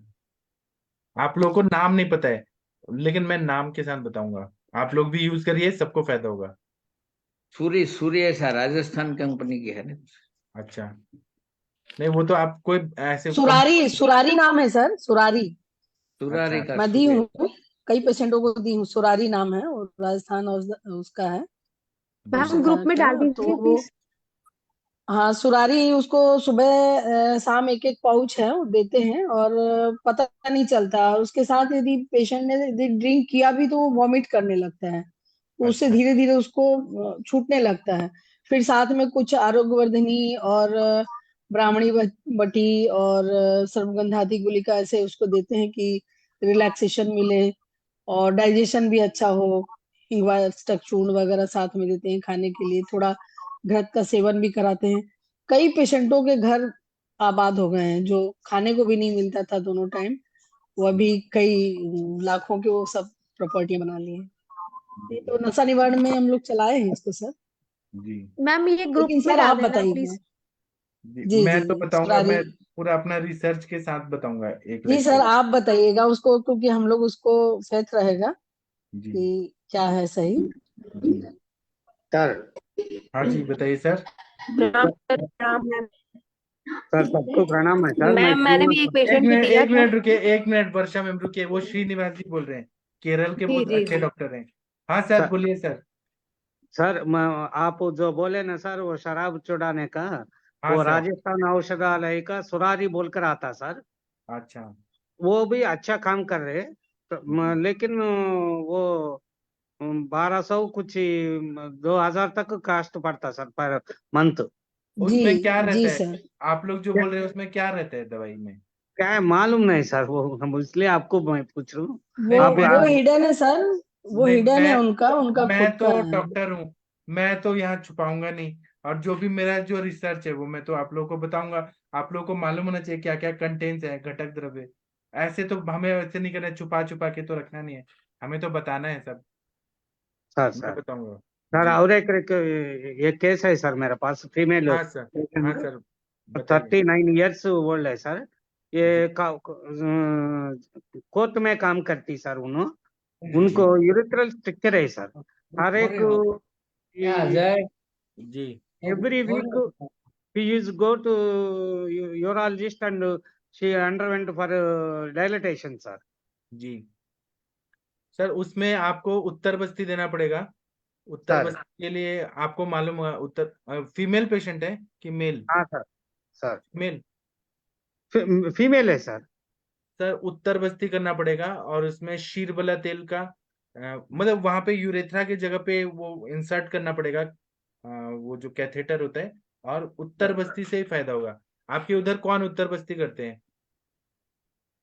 आप लोगों को नाम नहीं पता है, लेकिन मैं नाम के साथ बताऊंगा। आप लोग भी यूज करिए, सबको फायदा होगा। सूरी सूरी ऐसा राजस्थान कंपनी की है ना। अच्छा, नहीं वो तो आप कोई ऐसे कम। सुरारी, सुरारी नाम है सर, सुरारी। सुरारी अच्छा, का मैं दी सूर्य। हूँ, कई पेशेंटों को दी हूँ, सुरारी नाम है, और राजस्थान उसका है, जी मैम औषधा ग्रुप में का। डाल तो दीजिए वो, प्लीज। हाँ, सुरारी उसको सुबह शाम एक एक पाउच है वो देते हैं, और पता नहीं चलता। उसके साथ यदि पेशेंट ने यदि ड्रिंक किया भी तो वो वॉमिट करने लगता है, तो उससे अच्छा, धीरे धीरे उसको छूटने लगता है। फिर साथ में कुछ आरोग्यवर्धनी और ब्राह्मणी बटी और सर्वगंधाती गुलिका ऐसे उसको देते हैं कि रिलैक्सेशन मिले और डाइजेशन भी अच्छा हो। हिंगवा एक्सट्रैक्ट चूर्ण वगैरह साथ में देते हैं खाने के लिए, थोड़ा घृत का सेवन भी कराते हैं। कई पेशेंटों के घर आबाद हो गए हैं जो खाने को भी नहीं मिलता था दोनों टाइम, वो अभी कई लाखों के वो सब प्रॉपर्टी बना लिए हैं। ये तो नशा निवारण में हम लोग चलाए हैं इसको सर। जी मैम ये ग्रुप लेकिन में सर डाल आप देना बताइए। प्लीज। जी, जी मैं जी, तो बताऊंगा, सुरारी। मैं पूरा अपना रिसर्च के साथ बताऊंगा एक जी सर लेक्चर। आप बताइएगा उसको, क्योंकि हम लोग उसको फेथ रहेगा जी कि क्या है सही। जी, सर हाँ जी, बताइए सर। प्रणाम सर, प्रणाम मैम। सर सबको प्रणाम है सर, मैं मैम मैंने भी श्रीनिवास। एक पेशेंट को दिया एक था। मिनट रुकिए, एक मिनट, वर्षा मैम रुकिए, वो श्रीनिवास जी बोल रहे हैं, केरल के जी बहुत जी अच्छे जी। डॉक्टर हैं। हाँ सर, सर बोलिए सर। सर आप जो बोले ना सर वो शराब छुड़ाने का, हाँ वो सर। राजस्थान औषधालय का सुरारी बोलकर आता सर। अच्छा, वो भी अच्छा काम कर रहे हैं, तो, लेकिन वो 1200 कुछ 2000 तक कास्ट पड़ता सर पर मंथ। जी उसमें क्या जी रहता है? सर, आप लोग जो बोल रहे हैं उसमें क्या रहता है दवाई में? क्या है मालूम नहीं सर, वो हम इसलिए आपको मैं पूछ रहा हूँ। वो नहीं आप वो हिडन है सर, वो नहीं, हिडन है, उनका उनका मैं खुद का तो है। डॉक्टर हूँ, मैं तो यहाँ छुपाऊंगा नहीं। और जो भी मेरा जो रिसर्च है वो मैं तो आप लोगों को बताऊंगा। आप लोगों को मालूम होना चाहिए क्या क्या कंटेंट्स है, घटक द्रव्य। ऐसे तो हमें ऐसे नहीं करना है, छुपा छुपा के तो रखना नहीं है, हमें तो बताना है सब। सर मैं सर बताऊंगा। सर जी, और एक केस है सर मेरे पास, फीमेल हाँ सर, हाँ पेशेंट, सर, बताइए। 39 ईयर्स ओल्ड है सर। जी ये कोर्ट में काम करती सर जी उनको यूरिथ्रल स्ट्रक्चर है सर। हर एक क्या आ जाए। जी every week she is go to urologist and she underwent for dilatation sir. जी, सर उसमें आपको उत्तर बस्ती देना पड़ेगा, उत्तर सर बस्ती के लिए आपको मालूम होगा, फीमेल पेशेंट है कि मेल? हाँ सर। Sir male. फीमेल है सर। सर उत्तर बस्ती करना पड़ेगा, और उसमें शीरबला तेल का मतलब वहां पे यूरेथ्रा की जगह पे वो इंसर्ट करना पड़ेगा, वो जो कैथेटर होता है, और उत्तर बस्ती से ही फायदा होगा। आपके उधर कौन उत्तर बस्ती करते हैं?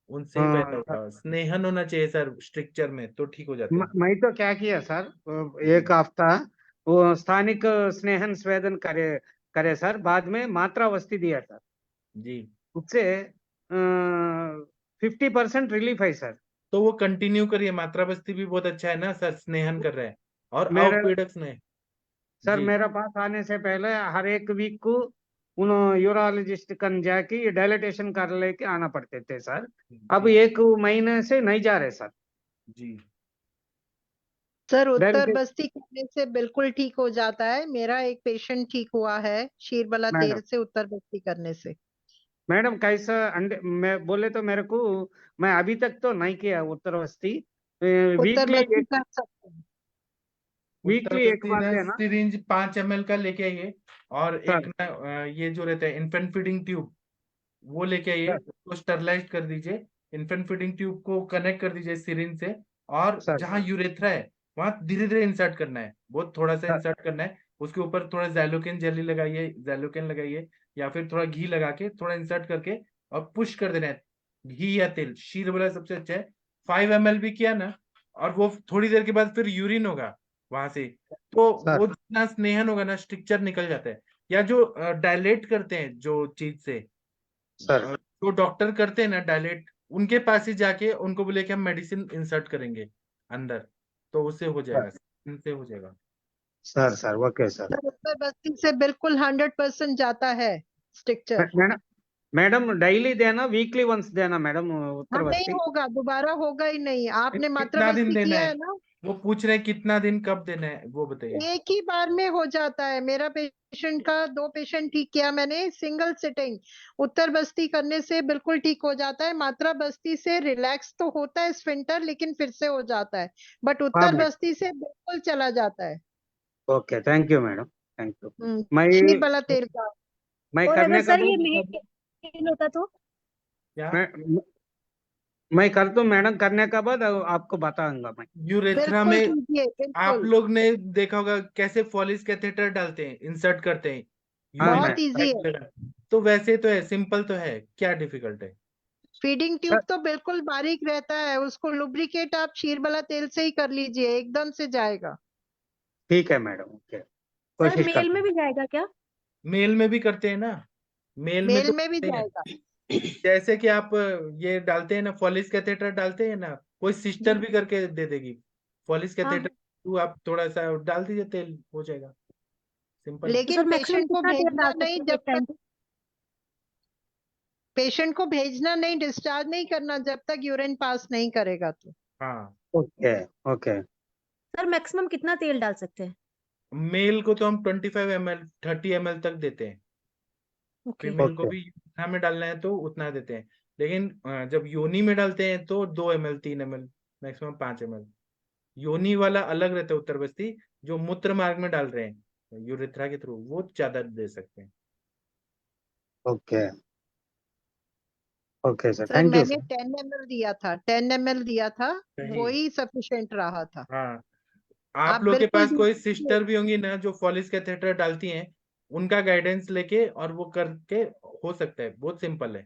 उनसे ही फायदा सर होगा। स्नेहन होना चाहिए सर स्ट्रक्चर में, तो ठीक हो जाते हैं। मैं तो क्या किया सर, एक हफ्ता वो स्थानिक स्नेहन स्वेदन करे करे सर, बाद में मात्रा वस्ती दिया सर, जी, उससे 50% रिलीफ है सर। तो वो कंटिन्यू करिए। मात्रा बस्ती भी बहुत अच्छा है ना सर, स्नेहन कर रहे हैं, और मेरे अवपीड़क स्नेह। सर जी, मेरे पास आने से पहले हर एक वीक को उन यूरोलॉजिस्ट कन जाके डायलिटेशन कर लेके आना पड़ते थे सर। अब जी, एक महीने से नहीं जा रहे सर। जी। सर उत्तर डायलिटेशन बस्ती करने से बिल्कुल ठीक हो जाता है। मेरा एक पेशेंट ठीक हुआ है शीरबला मैडम, तेल से उत्तर बस्ती करने से। मैडम कैसा अंडे मैं बोले तो मेरे को, मैं अभी तक तो नहीं किया उत्तर बस्ती। उत्तर वीकली बस्ती एक कर सकते हैं। उत्तर वीकली एक बस्ती बार ना देना सिरिंज 5 ml का लेके आइए, और एक सर। ना ये जो रहता है इन्फेंट फीडिंग ट्यूब, वो लेके आइए, सर उसको स्टरलाइज कर दीजिए। इन्फेंट फीडिंग ट्यूब को कनेक्ट कर दीजिए सिरिंज से, और सर जहां यूरेथ्रा है वहां धीरे धीरे इंसर्ट करना है, बहुत थोड़ा सा सर इंसर्ट करना है। उसके ऊपर थोड़ा जैलोकेन जेली लगाइए, जैलोकेन लगाइए, या फिर थोड़ा घी लगा के थोड़ा इंसर्ट करके और पुश कर देना है। घी या तेल, शीर वाला सबसे अच्छा है। 5 ml भी किया ना, और वो थोड़ी देर के बाद फिर यूरिन होगा वहां से, तो सर वो जितना स्नेहन होगा ना, स्ट्रक्चर निकल जाता है। या जो डायलेट करते हैं जो चीज से, सर जो डॉक्टर करते हैं ना डायलेट, उनके पास ही जाके उनको बोले कि हम मेडिसिन इंसर्ट करेंगे अंदर, तो उससे हो जाएगा, इनसे हो जाएगा। Sir sir okay sir. Sir उत्तर बस्ती से बिल्कुल 100% जाता है स्ट्रक्चर। मैडम, मैडम डेली देना वीकली वंस देना मैडम हाँ उत्तर नहीं बस्ती। होगा, दोबारा होगा ही नहीं। आपने मात्रा कितना दिन बस्ती देना किया है? है ना। वो पूछ रहे हैं कितना दिन कब देना है, वो बताइए। एक ही बार में हो जाता है। मेरा पेशेंट का 2 पेशेंट ठीक किया मैंने सिंगल सिटिंग। उत्तर बस्ती करने से बिल्कुल ठीक हो जाता है। मात्रा बस्ती से रिलैक्स तो होता है स्फिंक्टर, लेकिन फिर से हो जाता है। बट हाँ उत्तर मैडम, बस्ती से बिल्कुल चला जाता है। Okay thank you madam, thank you. शीर बला तेल का। मैं और अगर करने का सर ये बाद मेल होता तो? क्या? मैं कर दूं मैडम, करने का बाद आपको बताऊंगा मैं। यूरेथ्रा बिल्कुल में कीजिए आप बिल्कुल। लोग ने देखा होगा कैसे फॉलिस कैथेटर डालते हैं, इंसर्ट करते हैं हाँ यूरिन बहुत मैडम। इजी है। तो वैसे तो है, सिंपल तो है, क्या डिफिकल्ट है? फीडिंग ट्यूब सर तो बिल्कुल बारीक रहता है, उसको लुब्रिकेट आप शीरबला तेल से ही कर लीजिए, एकदम से जाएगा। ठीक है मैडम, ओके सर कोशिश मेल करता में हूँ। भी जाएगा क्या? मेल में भी करते हैं ना, मेल में मेल तो में भी करते हैं। जाएगा। जैसे कि आप ये डालते हैं ना, फॉलिस कैथेटर डालते हैं ना, कोई जी सिस्टर भी करके दे देगी। फॉलिस हाँ कैथेटर हाँ। तो आप थोड़ा सा डाल दीजिए, तेल हो जाएगा, सिंपल है। तो लेकिन सर मैक्सिमम पेशेंट को कितना तेल भेजना डाल नहीं सकते हैं जब एक तक, टाइम पे? पेशेंट को भेजना नहीं, डिस्चार्ज नहीं करना जब तक यूरिन पास नहीं करेगा तो। हाँ, ओके ओके सर मैक्सिमम कितना तेल डाल सकते हैं? मेल को तो हम 25 ml 30 ml तक देते हैं। ओके। फीमेल को ओके भी जितना में डालना है तो उतना देते हैं। लेकिन जब योनी में डालते हैं तो 2 ml 3 ml, मैक्सिमम 5 ml। योनी वाला अलग रहता है उत्तर बस्ती, जो मूत्र मार्ग में डाल रहे हैं यूरेथ्रा के थ्रू, वो ज्यादा दे सकते हैं। Okay okay sir, sir thank you मैंने सर। 10 ml दिया था, 10 ml दिया था, सही। वही सफिशिएंट रहा था। हाँ, आप आप लोग के बिल्कुल पास कोई दीजिए। सिस्टर भी होंगी ना जो फॉलिस कैथेटर डालती हैं, उनका गाइडेंस लेके और वो करके हो सकता है, बहुत सिंपल है।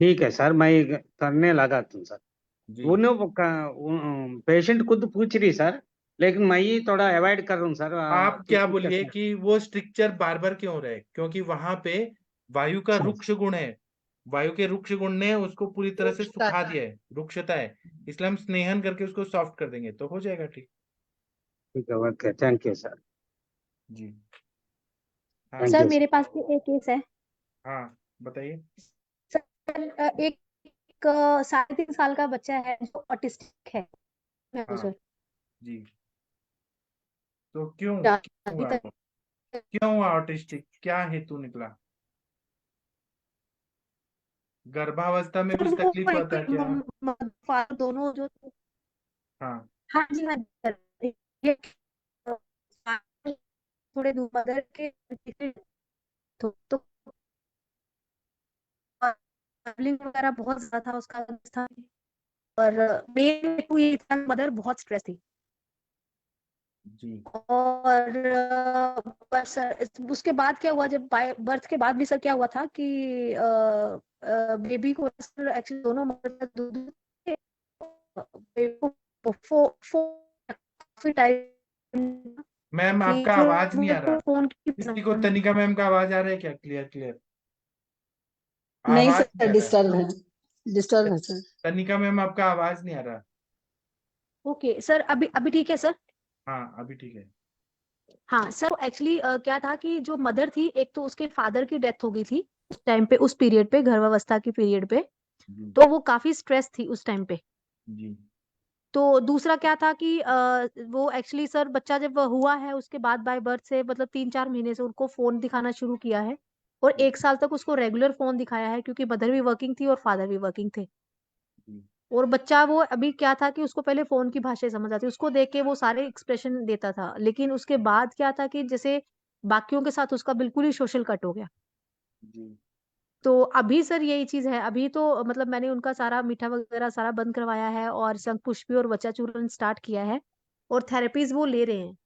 ठीक है सर, मैं करने लगा तुम सर। जी। उन्होंने पेशेंट खुद पूछ रही सर, लेकिन मैं ही थोड़ा अवॉइड कर रहा हूँ सर। आप क्या किसी के बोलिए साथ कि वो स्ट्रक्चर बार बार क्यों हो रहा है, क्योंकि वहां पे वायु का सर, रुक्ष गुण है। वायु के रुक्ष गुण ने उसको पूरी तरह से रुकता सुखा है। दिया है, रुक्षता है। इसलिए हम स्नेहन करके उसको सॉफ्ट कर देंगे तो हो जाएगा ठीक। ठीक है ओके, थैंक यू सर, जी। हाँ, थैंक सर यू सर। मेरे पास भी एक केस है। हाँ बताइए। सर एक 3.5 साल का बच्चा है जो ऑटिस्टिक है। हाँ सर जी, तो क्यों क्यों अभी हुआ तक वो? क्यों हुआ ऑटिस्टिक, क्या हेतु निकला? गर्भावस्था में सर कुछ वो तकलीफ होता है क्या? फादर दोनों जो, हाँ, हाँ जी हाँ जी, सर। थोड़े दूर मदर के तो ट्रैवलिंग वगैरह बहुत ज्यादा था उसका था। और मेन हेतु ये था, मदर बहुत स्ट्रेस थी। जी और बस उसके बाद क्या हुआ, जब बर्थ के बाद भी सर क्या हुआ था कि बेबी को एक्चुअली दोनों मदर दूध थे, बेबी को काफी टाइम मैम, कि आपका फिर आवाज नहीं आ रहा। फोन की किसी को तनिका मैम का आवाज आ रहा है क्या? क्लियर क्लियर नहीं आवाज नहीं सर, आ रहा डिस्टर्ब है। है सर। तनिका मैम, आपका आवाज नहीं आ रहा। ओके सर, अभी अभी ठीक है सर। हाँ, अभी ठीक है। हाँ सर, एक्चुअली क्या था कि जो मदर थी, एक तो उसके फादर की डेथ हो गई थी उस टाइम पे, उस पीरियड पे, गर्भावस्था की पीरियड पे। जी तो वो काफी स्ट्रेस थी उस टाइम पे। जी तो दूसरा क्या था कि वो एक्चुअली सर बच्चा जब हुआ है उसके बाद बाय बर्थ से मतलब 3-4 महीने से उनको फोन दिखाना शुरू किया है। और 1 साल तक उसको रेगुलर फोन दिखाया है, क्योंकि मदर भी वर्किंग थी और फादर भी वर्किंग थे। जी और बच्चा वो अभी क्या था कि उसको पहले फोन की भाषा समझ आती, उसको देख के वो सारे एक्सप्रेशन देता था, लेकिन उसके बाद क्या था कि जैसे बाकियों के साथ उसका बिल्कुल ही सोशल कट हो गया। जी तो अभी सर यही चीज है, अभी तो मतलब मैंने उनका सारा मीठा वगैरह सारा बंद करवाया है और शंख पुष्पी और बच्चा चूर्ण स्टार्ट किया है। और थेरेपीज वो ले रहे हैं,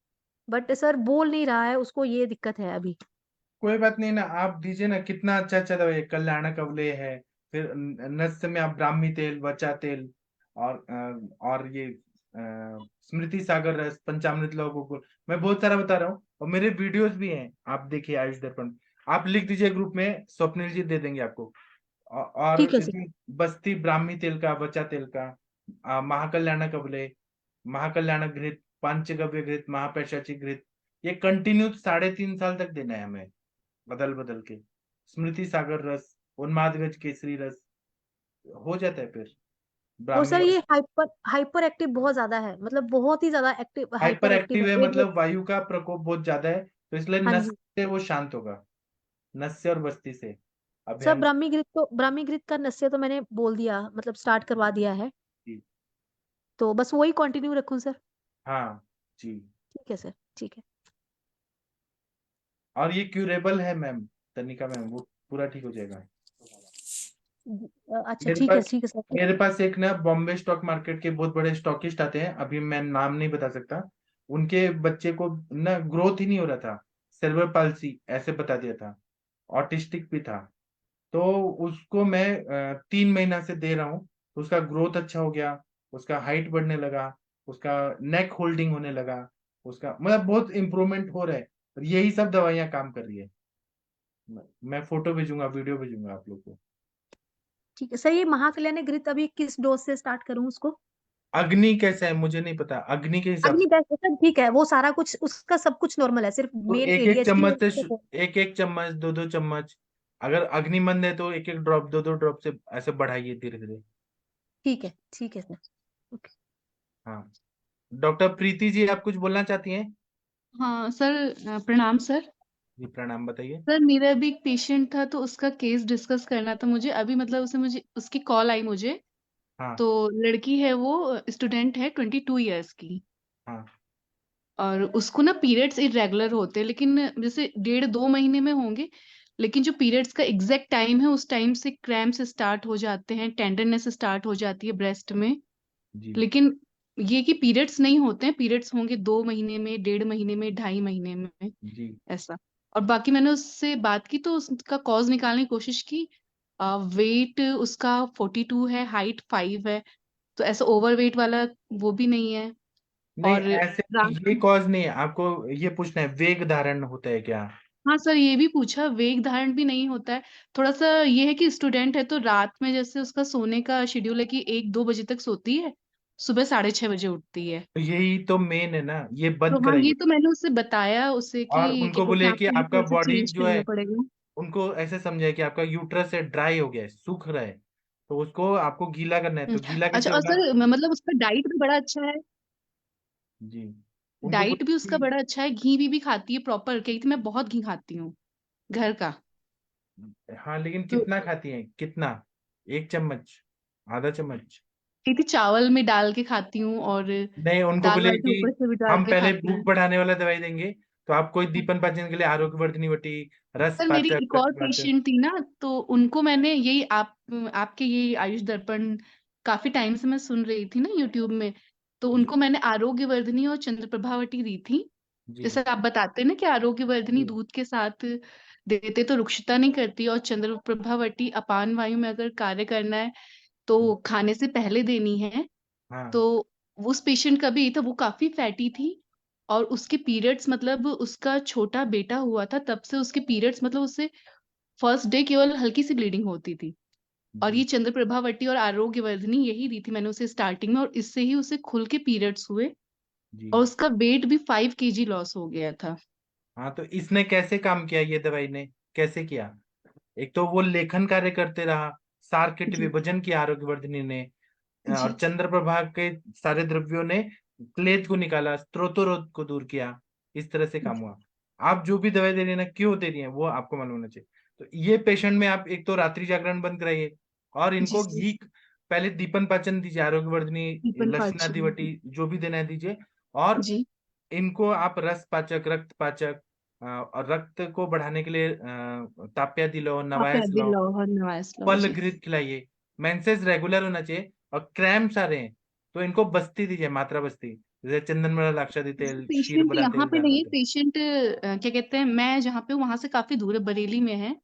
बट सर बोल नहीं रहा है, उसको ये दिक्कत है अभी। कोई बात नहीं ना, आप दीजिए ना। कितना अच्छा अच्छा दवाई है, कल्याणक अवले है। फिर नस्य में आप ब्राह्मी तेल, वचा तेल, और ये स्मृति सागर रस, पंचामृत लोगों को मैं बहुत सारा बता रहा हूँ, और मेरे वीडियोस भी हैं, आप देखिए आयुष दर्पण। आप लिख दीजिए ग्रुप में, स्वप्निल जी दे देंगे आपको। और ठीक है सर। इसमें बस्ती ब्राह्मी तेल का, वचा तेल का, महाकल्याणक अवले, महाकल्याणक घृत, पांचगव्य घृत, महापैशाची घृत, ये कंटिन्यू 3.5 साल तक देना है हमें, बदल बदल के। स्मृति सागर रस, उन्मादगज केसरी रस, हो जाता है फिर और ब्राह्मी। सर ये हाइपर हाइपर एक्टिव बहुत ज्यादा है, मतलब बहुत ही ज्यादा active, hyper hyper active active है है, एक। मतलब वायु का प्रकोप बहुत ज्यादा है, तो इसलिए हाँ नस जी से वो शांत होगा। नस से और बस्ती से सर, अभियान। ब्राह्मी घृत का नस्य तो मैंने बोल दिया, मतलब स्टार्ट करवा दिया है। जी तो बस वही कंटिन्यू रखूं सर? हाँ जी। ठीक है सर, ठीक है। और ये क्यूरेबल है मैम, तनिका मैम, वो पूरा ठीक हो जाएगा। अच्छा मेरे पास ठीक है सर। मेरे पास एक ना बॉम्बे स्टॉक मार्केट के बहुत बड़े स्टॉकिस्ट आते हैं, अभी मैं नाम नहीं बता सकता। उनके बच्चे को ना ग्रोथ ही नहीं हो रहा था, सेरेब्रल पाल्सी ऐसे बता दिया था, ऑटिस्टिक भी था। तो उसको मैं 3 महीना से दे रहा हूँ, तो उसका ग्रोथ अच्छा हो गया, उसका हाइट बढ़ने लगा, उसका नेक होल्डिंग होने लगा, उसका मतलब बहुत इंप्रूवमेंट हो रहा है। और यही सब दवाइयां काम कर रही है। मैं फोटो भेजूंगा, वीडियो भेजूंगा आप लोग को। ठीक है सर, ये महाकल्याण घृत अभी किस डोज से स्टार्ट करूं उसको? अग्नि कैसा है मुझे नहीं पता, अग्नि के हिसाब अग्नि से। बेस्ट सर, ठीक है, वो सारा कुछ उसका सब कुछ नॉर्मल है, सिर्फ तो मेन एक एक एडीएचडी चम्मच से, और। एक एक चम्मच, दो दो चम्मच, अगर अग्निमंद है तो एक एक ड्रॉप, दो दो ड्रॉप से ऐसे बढ़ाइए धीरे धीरे। ठीक है सर। ओके। हाँ, डॉक्टर प्रीति जी, आप कुछ बोलना चाहती हैं? हाँ सर, प्रणाम सर। जी प्रणाम, बताइए। सर मेरा भी एक पेशेंट था, तो उसका केस डिस्कस करना था मुझे अभी, मतलब उसे मुझे उसकी कॉल आई मुझे। हाँ तो लड़की है, वो स्टूडेंट है, 22 ईयर्स की। हाँ और उसको ना पीरियड्स इरेगुलर होते हैं, लेकिन जैसे 1.5-2 महीने में होंगे। लेकिन जो पीरियड्स का एग्जैक्ट टाइम है, उस टाइम से क्रैम्प्स स्टार्ट हो जाते हैं, टेंडरनेस स्टार्ट हो जाती है ब्रेस्ट में। जी लेकिन ये कि पीरियड्स नहीं होते हैं, पीरियड्स होंगे 2 महीने में, 1.5 महीने में, 2.5 महीने में, जी ऐसा। और बाकी मैंने उससे बात की तो उसका कॉज निकालने की कोशिश की। वेट उसका 42 है, हाइट 5 है। तो ऐसा ओवरवेट वाला वो भी नहीं है। नहीं, और ऐसे ये कॉज नहीं है, आपको ये पूछना है वेग धारण होता है क्या? हाँ सर, ये भी पूछा, वेग धारण भी नहीं होता है। थोड़ा सा ये है कि स्टूडेंट है, तो रात में जैसे उसका सोने का शेड्यूल है कि 1-2 बजे तक सोती है, सुबह 6:30 बजे उठती है। तो यही तो मेन है ना, ये तो बंद हाँ, ये कराइए। तो मैंने उससे बताया उसे और कि क्या उनको बोलते हैं, बोलिए कि आपको ये आपका थोड़ा सा बॉडी चेंज जो है, करना पड़ेगा। उनको ऐसे समझाए कि आपका यूट्रस है ड्राई हो गया है, सूख रहा है, तो उसको आपको गीला करना है। तो गीला कैसे अच्छा, और होगा? सर मतलब उसका डाइट भी बड़ा अच्छा है। जी, उनको डाइट भी बोलिए उसका बड़ा अच्छा है, घी भी खाती है प्रॉपर, कही थी मैं बहुत घी खाती हूँ घर का। हाँ, लेकिन तो कितना खाती हैं, कितना? 1 चम्मच, आधा चम्मच? कही थी चावल में डाल के खाती हूँ, और नहीं, उनको दाल बोलिए वाल के कि ऊपर से भी डाल हम के पहले खाती भूख हूँ। बढ़ाने वाला दवाई देंगे, तो आप कोई दीपन पाचन के लिए आरोग्यवर्धिनी वटी, रस सर मेरी पाचक एक और पाचक। पेशेंट थी ना, तो उनको मैंने यही आपके ये आयुष दर्पण काफी टाइम से मैं सुन रही थी ना यूट्यूब में, तो जी उनको मैंने आरोग्यवर्धिनी और चंद्रप्रभावटी दी थी। जी जैसे आप बताते हैं ना कि आरोग्यवर्धिनी जी दूध के साथ देते तो रुक्षता नहीं करती, और चंद्रप्रभावटी अपान वायु में अगर कार्य करना है तो खाने से पहले देनी है। हाँ तो उस पेशेंट का भी यही था, वो काफी फैटी थी, और उसके पीरियड्स मतलब उसका छोटा बेटा हुआ था तब से उसके पीरियड्स मतलब उससे फर्स्ट डे केवल हल्की सी ब्लीडिंग होती थी। और ये जी चंद्रप्रभावटी और आरोग्यवर्धिनी यही दी थी मैंने उसे स्टार्टिंग में, और इससे ही उसे खुल के पीरियड्स हुए, जी। और उसका वेट भी 5 kg लॉस हो गया था। हाँ, तो इसने कैसे काम किया, ये दवाई ने कैसे किया? एक तो वो लेखन कार्य करते रहा, सार्किट जी विभजन किया आरोग्यवर्धिनी ने, और जी चंद्र प्रभा के सारे द्रव्यों ने क्लेद को निकाला, स्त्रोतोरोध को दूर किया। इस तरह से काम हुआ। आप जो भी दवाई दे रही है ना, क्यों दे रही है वो आपको मालूम होना चाहिए। तो ये पेशेंट में आप एक तो रात्रि जागरण बंद कराइए, और जी इनको सर। घी पहले दीपन पाचन दीजिए, आरोग्यवर्धिनी, दीपन लक्षणादि पाचन। वटी जो भी देना है दीजिए। और जी। इनको आप रस पाचक, रक्त पाचक, और रक्त को बढ़ाने के लिए ताप्या दिलाओ, आप नवायस लाओ, दिलाओ और नवाइस लाओ फल जी। घृत खिलाइए। मेंसेस रेगुलर होना चाहिए, और क्रैम्प्स आ रहे हैं तो इनको बस्ती दीजिए, मात्रा बस्ती, जैसे चंदन बड़ा, लाक्षादी तेल, क्षीर पेशेंट बड़ा यहाँ तेल, पे नहीं है, दालमोदर। पेशेंट क्या कहते हैं, मैं जहाँ पे हूँ वहां से काफी दूर है, बरेली में है,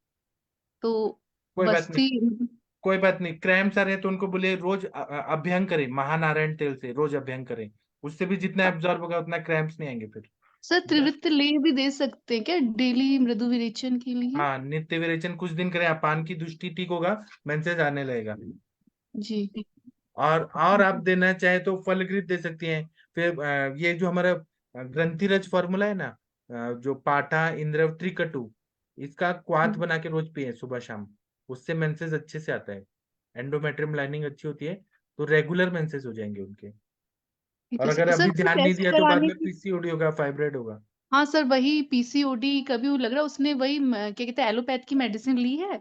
तो कोई बात नहीं, बस्ती। कोई बात नहीं। क्रैम्प्स आ रहे हैं तो उनको बोले रोज अभ्यंग करें, महानारायण तेल से रोज अभ्यंग करें। उससे भी जितना एब्जॉर्ब होगा उतना क्रैम्प्स नहीं आएंगे फिर। सर बस। त्रिवृत्त ले भी दे सकते हैं क्या डेली मृदु विरेचन के लिए? हाँ, नित्य विरेचन कुछ दिन करें, अपान की दृष्टि ठीक होगा, मेंसेस आने लगेगा। जी। और आप देना चाहे तो फलगृत दे सकती हैं। फिर ये जो हमारा ग्रंथिरज फॉर्मूला है ना, जो पाठा इंद्र त्रिकटु, इसका क्वाथ बना के रोज पिए सुबह शाम। उससे मेंसेस अच्छे से आता है, एंडोमेट्रियम लाइनिंग अच्छी होती है, तो रेगुलर मेंसेस हो जाएंगे उनके। ठीक और है अगर सर, अभी वो ध्यान नहीं टेस्ट दिया तो बाद कराने में की। पीसीओडी होगा, फाइब्रोइड होगा। हाँ सर, वही पीसीओडी का भी वो लग रहा है, उसने वही क्या कहते हैं एलोपैथ की मेडिसिन ली है,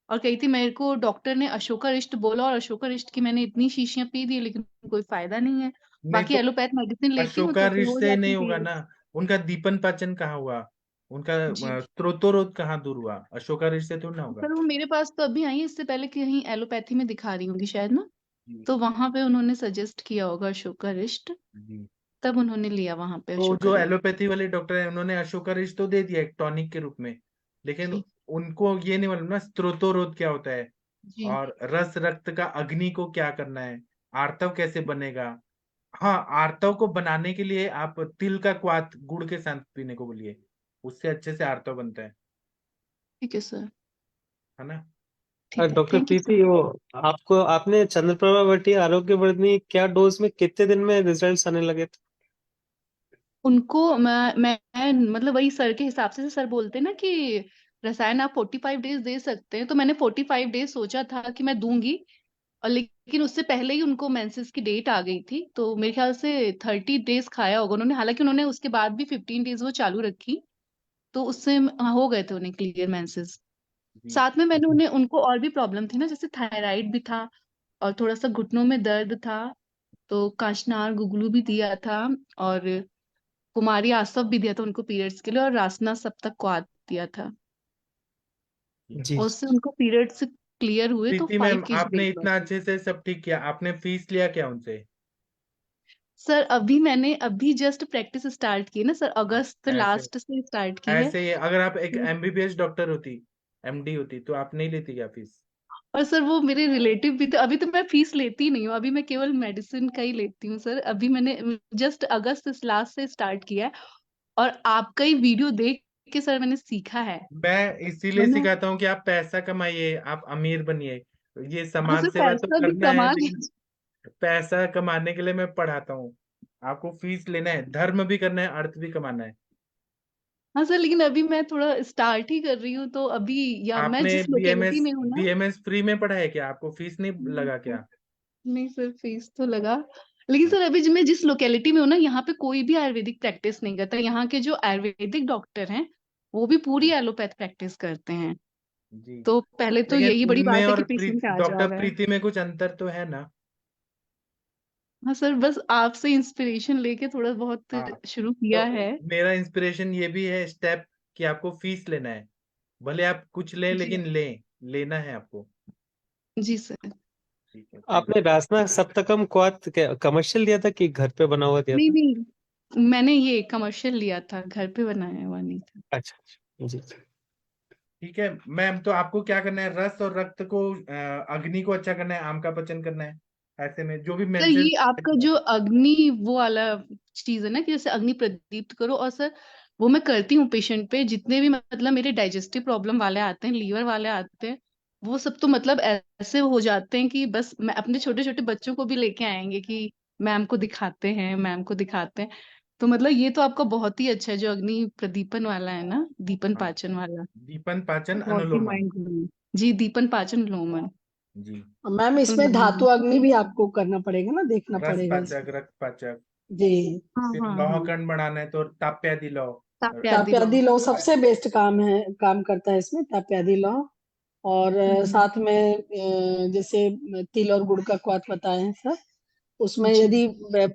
और कही थी मेरे को डॉक्टर ने अशोका रिष्ट बोला, और अशोका रिष्ट की मैंने इतनी शीशियां पी दी लेकिन कोई फायदा नहीं है। नहीं बाकी तो एलोपैथ मेडिसिन लेती हूँ अशोका तो फिर रिष हो से जाती नहीं है होगा period। ना। उनका दीपन पाचन कहाँ हुआ, उनका जी। स्त्रोतोरोध कहाँ दूर हुआ? अशोका रिष से थोड़ी ना होगा। सर वो मेरे पास तो अभी आई है, इससे पहले कहीं एलोपैथी में दिखा रही होंगी शायद ना, जी तो वहां पे उन्होंने सजेस्ट किया होगा अशोका रिष्ट, जी। तब उन्होंने लिया वहां पे तो अशोका जो रिष्ट। एलोपैथी वाले डॉक्टर हैं उन्होंने अशोका रिष तो दे दिया एक टॉनिक के रूप में, लेकिन जी उनको ये नहीं मालूम ना स्त्रोतोरोध क्या होता है, जी। और रस रक्त का अग्नि को क्या करना है, आर्तव कैसे बनेगा। हाँ, आर्तव को बनाने के लिए आप तिल का क्वाथ गुड़ के साथ पीने को बोलिए, उससे अच्छे से आर्तव बनता ठीक है सर। है ना। ठीक है, डॉक्टर थैंक यू सर। प्रीति, वो आपको आपने चंद्रप्रभा वटी आरोग्यवर्धिनी क्या डोज में कितने दिन में रिजल्ट्स आने लगे थे? उनको मैं मतलब वही सर के हिसाब से सर बोलते हैं ना कि रसायन आप 45 डेज दे सकते हैं, तो मैंने 45 डेज सोचा था कि मैं दूंगी, और लेकिन उससे पहले ही उनको मेंसेस की डेट आ गई थी, तो मेरे ख्याल से 30 डेज खाया होगा उन्होंने, हालांकि उन्होंने उसके बाद भी 15 डेज वो चालू रखी, तो उससे हो गए थे उन्हें क्लियर मेंसेस। जी साथ में मैंने उन्हें उनको और भी प्रॉब्लम थी ना, जैसे थायराइड भी था, और थोड़ा सा घुटनों में दर्द था, तो कांचनार गुगलू भी दिया था, और कुमारी आसव भी दिया था उनको पीरियड्स के लिए, और रासना सप्तक को दिया था, जी। और उससे उनको पीरियड्स क्लियर हुए, तो प्रीति फाइव मैम, के जी आपने वेट लॉस इतना हुआ। अच्छे से सब ठीक किया, आपने फीस लिया क्या उनसे? सर अभी मैंने अभी जस्ट प्रैक्टिस स्टार्ट की है ना सर, अगस्त ऐसे लास्ट से स्टार्ट की है। ऐसे ही अगर आप एक तो- एमबीबीएस डॉक्टर होती, एमडी होती, तो आप नहीं लेती क्या फीस? और सर वो मेरे रिलेटिव भी थे, अभी तो मैं फीस लेती नहीं हूँ, अभी मैं केवल मेडिसिन का ही लेती हूँ सर, अभी मैंने जस्ट अगस्त लास्ट से स्टार्ट किया है, और आपका ही वीडियो देख के सर मैंने सीखा है। मैं इसीलिए मैंने, सिखाता हूँ कि आप पैसा कमाइए, आप अमीर बनिए। ये हाँ समाज सर सेवा तो पैसा भी करना है, कमा लेकिन लिया। पैसा कमाने के लिए मैं पढ़ाता हूँ। आपको फीस लेना है, धर्म भी करना है, अर्थ भी कमाना है। हाँ सर, लेकिन अभी मैं थोड़ा स्टार्ट ही कर रही हूँ, तो अभी या मैं आपने जिस लोकेलिटी बीएमएस में हूँ ना। बीएमएस फ्री में पढ़ा है क्या? आपको फीस नहीं लगा नहीं क्या? नहीं सर, फीस तो लगा, लेकिन हाँ, सर अभी मैं जिस लोकेलिटी में हूँ ना, यहाँ पे कोई भी आयुर्वेदिक प्रैक्टिस नहीं करता, यहाँ के जो आयुर्वेदिक डॉक्टर हैं वो भी पूरी एलोपैथ प्रैक्टिस करते हैं, जी। तो पहले तो लेकिन यही बड़ी उनमें बात है और कि पेशेंट आ जा डॉक्टर रहा है। प्रीति में कुछ अंतर तो है ना। हाँ सर, बस आपसे इंस्पिरेशन लेके थोड़ा बहुत हाँ, शुरू किया तो है। मेरा इंस्पिरेशन ये भी है स्टेप कि आपको फीस लेना है, भले आप कुछ लें जी, लेकिन लेना है आपको। जी सर। ठीक है, थैंक आपने रासना सप्तकम क्वाथ कमर्शियल लिया था कि घर पे बना हुआ दिया नहीं था? नहीं, मैंने ये कमर्शियल लिया था, घर पे बनाया हुआ नहीं था। अच्छा अच्छा, जी। ठीक है मैम। तो आपको क्या करना है, रस और रक्त को अग्नि को अच्छा करना है, आम का पाचन करना है, ऐसे में जो भी सर मेंसेस। ये आपका जो अग्नि वो वाला चीज है ना कि जैसे अग्नि प्रदीप्त करो, और सर वो मैं करती हूँ पेशेंट पे, जितने भी मतलब मेरे डाइजेस्टिव प्रॉब्लम वाले आते हैं, लीवर वाले आते हैं, वो सब तो मतलब ऐसे हो जाते हैं कि बस मैं अपने छोटे छोटे बच्चों को भी लेके आएंगे कि मैम को दिखाते हैं, मैम को दिखाते हैं। तो मतलब ये तो आपका बहुत ही अच्छा है जो अग्नि प्रदीपन वाला है ना, दीपन हाँ, पाचन वाला, दीपन पाचन बहुत ही अनुलोमन। Mind blowing. जी, दीपन पाचन लोमन। जी। मैम तो इसमें मतलब धातु अग्नि भी आपको करना पड़ेगा ना, देखना रस पड़ेगा पाचक, इसमें। रक्त पाचक। जी। हाँ फिर हाँ लौह हाँ, कण बढ़ाना है तो ताप्यादि लौह। ताप्यादि लो। ताप्यादि लौ सबसे बेस्ट काम है, काम करता है इसमें ताप्यादि लौ। और हम्म, साथ में जैसे तिल और गुड़ का क्वाथ बताए हैं सर, उसमें जी यदि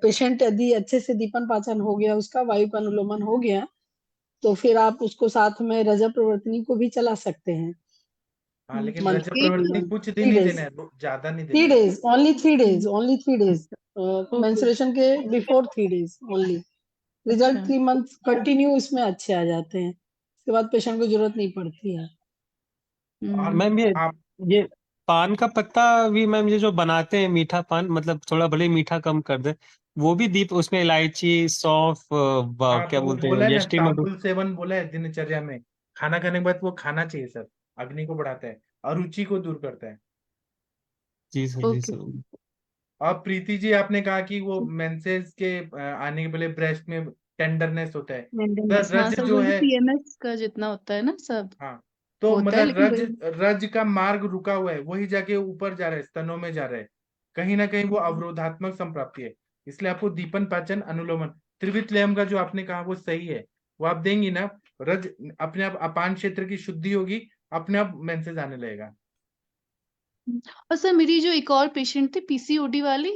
पेशेंट यदि अच्छे से दीपन पाचन हो गया, उसका वायु का अनुलोमन हो गया, तो फिर आप उसको साथ में रजत प्रवर्तनी को भी चला सकते हैं। हाँ, लेकिन रजत मंथली प्रवर्तनी कुछ दिन थ्री ही डेज, देना है, ज्यादा नहीं देना थ्री है। Days only, three days only, three days okay. Menstruation के बिफोर, 3 डेज ओनली। रिजल्ट अच्छा। 3 मंथ कंटिन्यू इसमें अच्छे आ जाते हैं, उसके बाद पेशेंट को जरूरत नहीं पड़ती है। और हम्म। मैम आप ये पान का पत्ता भी मैम, ये जो बनाते हैं मीठा पान, मतलब थोड़ा भले ही मीठा कम कर दे, वो भी दीप उसमें इलायची, सौंफ, हाँ, क्या तो वो बोलते हैं, बोला है ना, यष्टि मधु। तांबुल सेवन बोला है दिनचर्या में, खाना खाने के बाद वो खाना चाहिए सर। अग्नि को बढ़ाता है, अरुचि को दूर करता है। जी सर, जी ओके। सर। और प्रीति जी, आपने कहा कि वो मेंसेस के आने के पहले ब्रेस्ट में टेंडरनेस होता है, सर मेंटेनेंस, हाँ रज सर, जो वही है। पीएमएस का जितना होता है ना सब हाँ, तो होता है, मतलब लेकिन रज वही। रज का मार्ग रुका हुआ है, वही जाके ऊपर जा रहा है, स्तनों में जा रहा है, कहीं ना कहीं वो अवरोधात्मक संप्राप्ति है। इसलिए आपको दीपन पाचन अनुलोमन त्रिवित लयम का जो आपने कहा वो सही है, वो आप देंगी ना, रज अपने आप अपान क्षेत्र की शुद्धि होगी, अपने आप मेंसेस आने लगेगा। और सर मेरी जो एक और पेशेंट थी पीसीओडी वाली,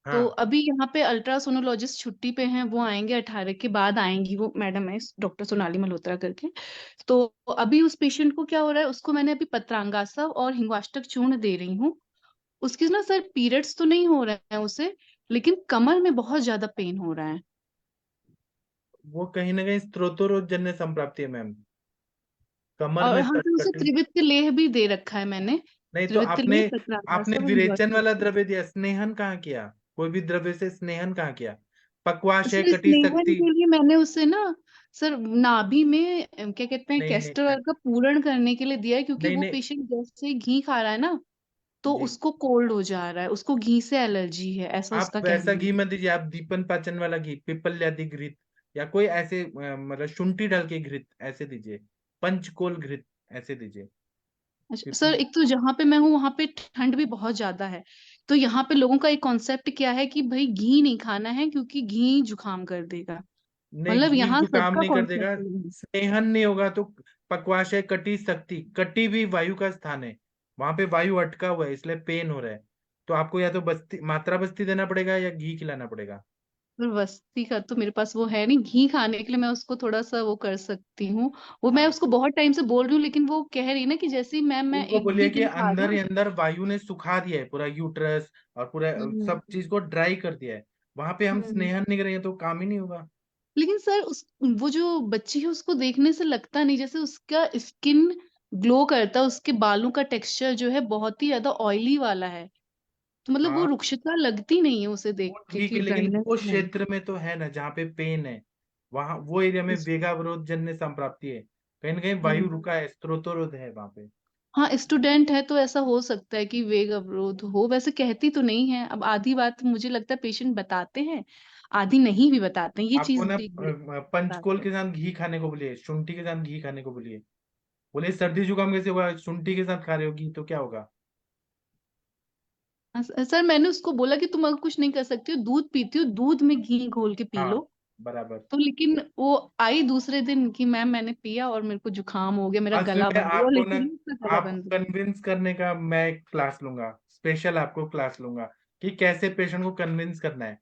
तो हाँ, अभी यहाँ पे अल्ट्रासोनोलॉजिस्ट छुट्टी पे हैं, वो आएंगे 18 के बाद आएंगी, वो मैडम है डॉक्टर सोनाली मल्होत्रा करके। तो अभी उस पेशेंट को क्या हो रहा है, उसको मैंने अभी पत्रांगासव और हिंगवाष्टक चूर्ण दे रही हूँ। उसकी ना सर पीरियड्स तो नहीं हो रहे हैं उसे, लेकिन कमर में बहुत ज्यादा पेन हो रहा है। वो कहीं ना कहीं स्त्रोतोरोधजन्य संप्राप्ति है मैम, कमर और में हाँ सर, उसे कठिन। त्रिवित्त लेह भी दे रखा है मैंने, नहीं तो त्रिवित्त आपने लेह, आपने पत्रांगासव और विरेचन वाला हिंगवाष्टक। द्रव्य दिया, स्नेहन कहाँ किया, कोई भी द्रव्य से स्नेहन कहाँ किया? पक्वाश है, सर कटी स्नेहन शक्ति। के लिए मैंने उसे ना सर नाभि में क्या कहते हैं, नहीं नहीं कैस्टर ऑयल का पूरण करने के लिए दिया है, क्योंकि नहीं वो नहीं। पेशेंट जैसे ही घी खा रहा है ना, तो जी, उसको कोल्ड हो जा रहा है, उसको घी से एलर्जी है, ऐसा आप उसका वैसा कहना घी है। मत दीजिए, आप दीपन पाचन वाला घी, पिपल्यादि घृत, या कोई ऐसे मतलब शुंठी डाल के घृत ऐसे दीजिए, पंचकोल घृत ऐसे दीजिए। अच्छा सर, क्योंकि एक तो जहाँ पे मैं हूँ वहां पे ठंड भी बहुत ज्यादा है, तो यहाँ पे लोगों का एक कॉन्सेप्ट क्या है कि भाई घी नहीं खाना है क्योंकि घी जुकाम कर देगा। नहीं, मतलब घी यहाँ जुकाम सबका नहीं कर देगा, कॉन्सेप्ट। स्नेहन नहीं होगा तो। पक्वाश है, कटी शक्ति, कटी भी वायु का स्थान है, वहां पे वायु अटका हुआ है, इसलिए पेन हो रहा है। तो आपको या तो बस्ती, मात्रा बस्ती देना पड़ेगा या घी खिलाना पड़ेगा। पर वस्ती का तो मेरे पास वो है नहीं, घी खाने के लिए मैं उसको थोड़ा सा वो कर सकती हूँ। वो मैं हाँ, उसको बहुत टाइम से बोल रही हूँ, लेकिन वो कह रही है ना कि जैसे ही मैम मैं उनको एक बोलिए भी कि दिन खा अंदर लूँ। ही अंदर वायु ने सुखा दिया है पूरा यूट्रस, और पूरा हम्म। सब चीज को ड्राई कर दिया है, वहां पे हम हम्म। स्नेहन नहीं करेंगे तो काम ही नहीं होगा। लेकिन सर उस वो जो बच्ची है उसको देखने से लगता नहीं, जैसे उसका स्किन ग्लो करता है, उसके बालों का टेक्सचर जो है बहुत ही ज्यादा ऑयली वाला है, तो मतलब वो हाँ, रुक्षता लगती नहीं है उसे देख वो के ठीक कि है, लेकिन ड्राइनेस वो है। क्षेत्र में तो है ना जहाँ पे पेन है, वहां वो एरिया में वेगावरोध जन्य संप्राप्ति है, कहीं ना कहीं वायु हम्म। रुका है, स्त्रोतोरोध है वहां पे। हाँ, स्टूडेंट है तो ऐसा हो सकता है कि वेग अवरोध हो, वैसे कहती तो नहीं है, अब आधी बात मुझे लगता है पेशेंट बताते हैं, आधी नहीं भी बताते हैं, ये आपको चीज ना बात पंचकोल है। के साथ घी खाने को बोलिए, शुंठी के साथ घी खाने को बोलिए। बोले सर्दी जुकाम कैसे होगा, शुंठी के साथ खा रहे हो घी तो क्या होगा? सर मैंने उसको बोला कि तुम अगर कुछ नहीं कर सकती हो, दूध पीती हो, दूध में घी घोल के पी लो। हाँ, बराबर। तो लेकिन वो आई दूसरे दिन कि मैम मैंने पिया और मेरे को जुकाम हो गया, मेरा असल गला में बंद हुआ, आपको ना, लिटरली उसका गला आपको बंद हुआ। कन्विंस करने का मैं एक क्लास लूंगा, स्पेशल आपको क्लास लूंगा। कि कैसे पेशेंट को कन्विंस करना है।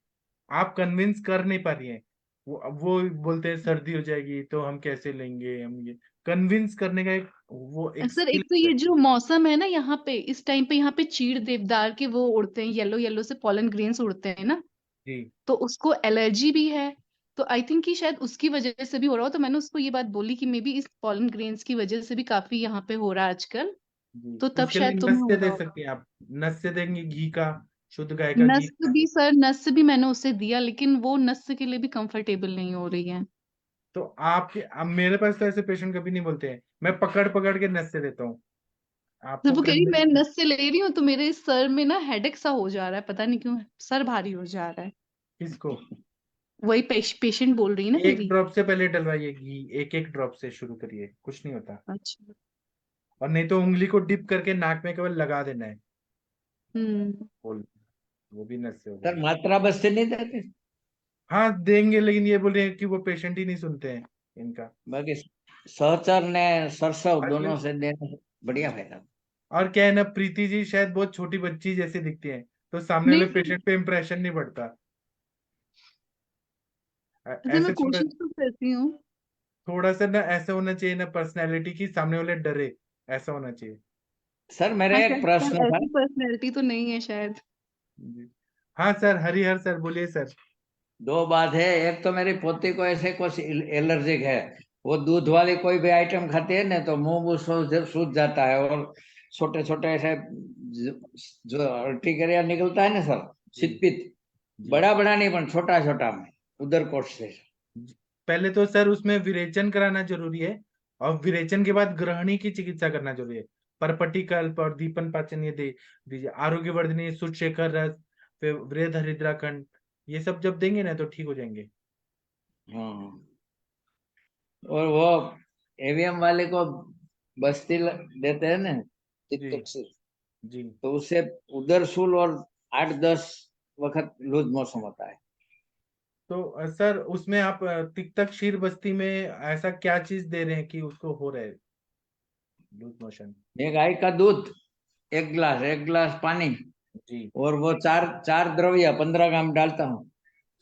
आप कन्विंस कर नहीं पा रही हैं, वो बोलते हैं सर्दी हो जाएगी तो हम कैसे लेंगे, हम ये कन्विंस करने का एक सर स्किल एक तो ये जो मौसम है ना, यहाँ पे इस टाइम पे यहाँ पे चीड़ देवदार के वो उड़ते हैं, येलो येलो से पॉलन ग्रेन्स उड़ते हैं ना, जी तो उसको एलर्जी भी है। तो आई थिंक कि शायद उसकी वजह से भी हो रहा हो। तो मैंने उसको ये बात बोली कि मे बी इस पॉलन ग्रेन्स की वजह से भी काफी यहाँ पे हो रहा है आजकल, जी। तो तब उसके लिए शायद तुम्हें नस्य हो रहा दे होगा। सकती हैं आप, नस्य देंगे घी का, शुद्ध गाय का घी नस का। भी सर, नस भी मैंने उसे दिया, लेकिन वो नस के लिए भी कंफर्टेबल नहीं हो रही है। तो अब मेरे पास तो ऐसे पेशेंट कभी नहीं बोलते हैं, मैं पकड़ पकड़ के नस्य देता हूँ जब आपको वो कह रही मैं कन्विंस। नस से ले रही हूँ तो मेरे सर में ना हेडेक सा हो जा रहा है, पता नहीं क्यों सर भारी हो जा रहा है। किसको? वही पेशेंट बोल रही है ना एक मेरी। ड्रॉप से पहले डलवाइए घी, एक एक ड्रॉप से शुरू करिए, कुछ नहीं होता। अच्छा। और नहीं तो उंगली को डिप करके नाक में केवल लगा देना है, बोल, वो भी नस्य हो सर जाएगा। मात्रा बस्ती नहीं देते? हाँ देंगे, लेकिन ये बोल रहे हैं कि वो पेशेंट ही नहीं सुनते हैं इनका। बाकी सहचर ने सरसव और दोनों से देने से बढ़िया फायदा। और क्या है ना, प्रीति जी शायद बहुत छोटी बच्ची जैसी दिखती हैं, तो सामने नहीं वाले सर, पेशेंट पे इम्प्रेशन नहीं पड़ता। सर मैं ऐसे थोड़ा कोशिश तो करती हूँ। थोड़ा सा ना ऐसा होना चाहिए ना पर्सनैलिटी की, सामने वाले डरे, ऐसा होना चाहिए। सर हाँ मेरे एक शायद सर प्रश्न था। ऐसी पर्सनैलिटी तो नहीं है शायद। जी। हाँ सर, हरिहर सर बोलिए सर। दो बात है, एक तो मेरी पोती को ऐसे कुछ एलर्जिक है, वो दूध वाली कोई भी आइटम खाती है ना तो मुंह वो सूज जाता है, और छोटे छोटे ऐसे जो अर्टिकेरिया निकलता है ना सर, जी शीतपित्त, जी। बड़ा बड़ा नहीं पर छोटा छोटा में उधर कोट से। पहले तो सर उसमें विरेचन कराना जरूरी है, और विरेचन के बाद ग्रहणी की चिकित्सा करना जरूरी है। परपटिकल्प और दीपन पाचन ये दे दीजिए, आरोग्यवर्धिनी, सुचेखर रस, फिर वृद्ध हरिद्राखंड, ये सब जब देंगे ना तो ठीक हो जाएंगे। हाँ, और वो एवीएम वाले को बस्ती देते हैं ना, जी चिकित्सक, जी। तो उससे उधर सूल और 8-10 वक्त लूज मोशन होता है। तो सर उसमें आप तिक्तक क्षीर बस्ती में ऐसा क्या चीज दे रहे हैं कि उसको हो रहा है लूज मोशन? एक गाय का दूध, एक गिलास पानी, जी और वो चार चार द्रव्य 15 ग्राम डालता हूँ।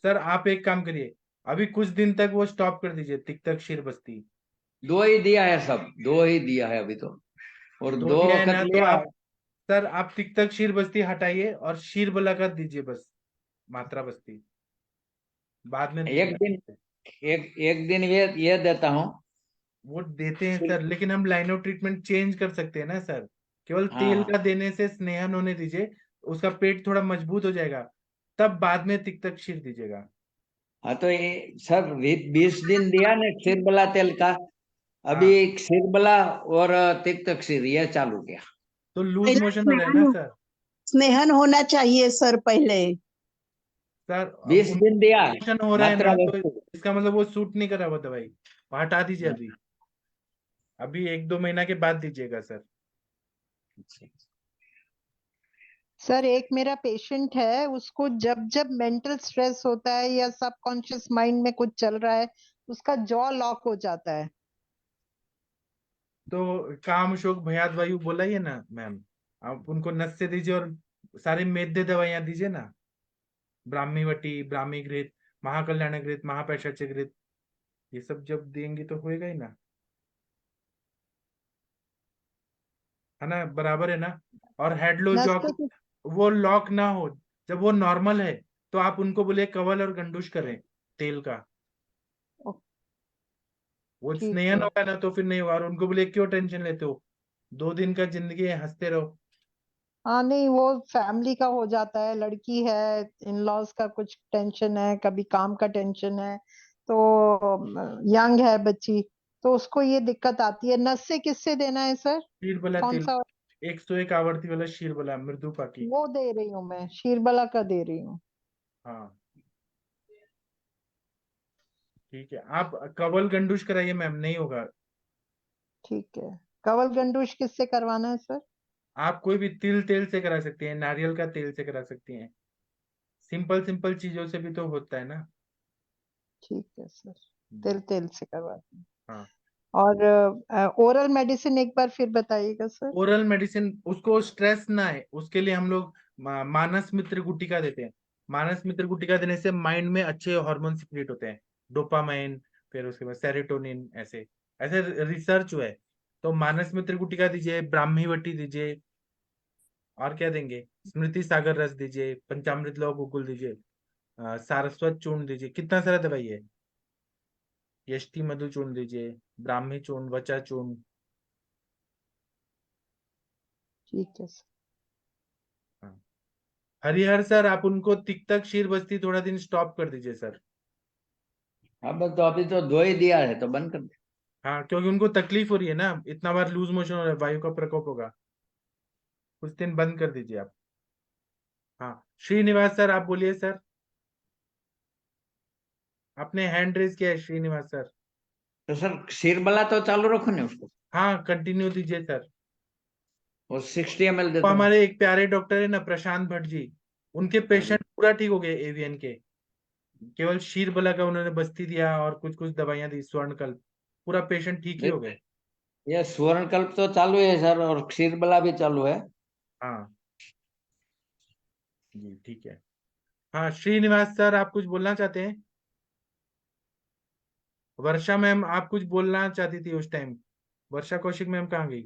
सर, आप एक काम करिए, अभी कुछ दिन तक वो स्टॉप कर दीजिए तिक्तक क्षीर बस्ती। दो ही दिया है, सब दो ही दिया है अभी तो, और दो दो दिया है वक्त ना, तो लिया है। आप सर आप तिक्तक क्षीर बस्ती हटाइए और क्षीर बला कर दीजिए बस, मात्रा बस्ती बाद में एक दीजिएगा। दिन एक दिन ये देता हूँ। वो देते हैं सर, लेकिन हम लाइन ऑफ ट्रीटमेंट चेंज कर सकते हैं ना सर। केवल तेल हाँ का देने से स्नेहन होने दीजिए, उसका पेट थोड़ा मजबूत हो जाएगा, तब बाद में तिक्तक क्षीर दीजिएगा। हाँ, तो ये सर 20 दिन दिया ना क्षीरबला तेल का, अभी हाँ क्षीरबला और तिक्त क्षीर ये चालू किया। तो लूज पहले मोशन हो रहा है ना सर? स्नेहन होना चाहिए सर पहले। सर 20 उनको दिन दिया मोशन हो रहा है मात्रा ना, तो वस्तु। इसका मतलब वो सूट नहीं कर रहा वो दवाई, वो हटा दीजिए अभी, अभी 1-2 महीना के बाद दीजिएगा सर। सर एक मेरा पेशेंट है, उसको जब जब मेंटल स्ट्रेस होता है या सबकॉन्शियस माइंड में कुछ चल रहा है, उसका जॉ लॉक हो जाता है। तो काम शोक भयाद वायु बोला ही है ना मैम, आप उनको नस से दीजिए और सारी मेद्य दवाइयां दीजिए ना, ब्राह्मी वटी, ब्राह्मी घृत, महाकल्याण घृत, महापैशाच्य घृत, ये सब जब देंगे तो होएगा ही ना, है ना, बराबर है ना। और हेडलो नस जॉक से वो लॉक ना हो, जब वो नॉर्मल है तो आप उनको बोले कवल और गंडूश करें तेल का, वो ठीक स्नेहन है। होगा ना तो फिर नहीं होगा। और उनको बोले क्यों टेंशन लेते हो, 2 दिन का जिंदगी है, हंसते रहो। हाँ नहीं, वो फैमिली का हो जाता है, लड़की है, इन लॉज का कुछ टेंशन है, कभी काम का टेंशन है, तो यंग है बच्ची, तो उसको ये दिक्कत आती है। नस से किससे देना है सर? शीरबला कौन तेल, सा? 101 आवर्ती वाला शीरबला, मृदु पाकी। वो दे रही हूँ मैं, शीरबला का दे रही हूँ। हाँ ठीक है, आप कवल गंडूश कराइए मैम, नहीं होगा। ठीक है। कवल गंडूश किससे करवाना है सर? आप कोई भी तिल तेल से करा सकती हैं, नारियल का तेल से करा सकती हैं, सिंपल सिंपल चीजों से भी तो होता है ना। ठीक है सर, जी, तेल तेल से करवाती हूँ। हाँ। और ओरल मेडिसिन एक बार फिर बताइएगा सर। ओरल मेडिसिन, उसको स्ट्रेस ना है उसके लिए हम लोग मानस मित्र गुटिका देते हैं। मानस मित्र गुटिका देने से माइंड में अच्छे हार्मोन सिक्रिएट होते हैं, डोपामाइन, फिर उसके बाद सेरोटोनिन, ऐसे ऐसे रिसर्च हुआ है। तो मानस मित्र गुटिका दीजिए, ब्राह्मी वटी दीजिए, और क्या देंगे, स्मृति सागर रस दीजिए, पंचामृत लौह गुगुल दीजिए, सारस्वत चूर्ण दीजिए, कितना सारा दवाई है, यष्टि मधु चूर्ण दीजिए, ब्राह्मी चूर्ण, वचा चूर्ण। ठीक है सर। हाँ। हरिहर सर, आप उनको तिक्तक शीर बस्ती थोड़ा दिन स्टॉप कर दीजिए सर। अब तो अभी तो 2 ही दिया है, तो बंद कर दे। हाँ, क्योंकि उनको तकलीफ हो रही है ना, इतना बार लूज मोशन हो रहा है, वायु का प्रकोप होगा, कुछ दिन बंद कर दीजिए आप। हाँ, श्रीनिवास सर, आप बोलिए सर, आपने हैंड रेज किया है श्रीनिवास सर। तो सर सिरबला तो चालू रखो ना उसको, हाँ, कंटिन्यू दीजिए सर। और 60 ml दे तो दो। हमारे एक प्यारे डॉक्टर है ना, प्रशांत भट्ट जी, उनके पेशेंट पूरा ठीक हो गए एवीएन के, केवल शीरबला का उन्होंने बस्ती दिया और कुछ कुछ दवाइयां दी, स्वर्णकल्प, पूरा पेशेंट ठीक ही हो गए। ये स्वर्णकल्प तो चालू है सर, और क्षीरबला भी चालू है। हाँ जी, ठीक है। हाँ, श्रीनिवास सर, आप कुछ बोलना चाहते हैं? वर्षा मैम, आप कुछ बोलना चाहती थी उस टाइम, वर्षा कौशिक मैम कहाँ गई,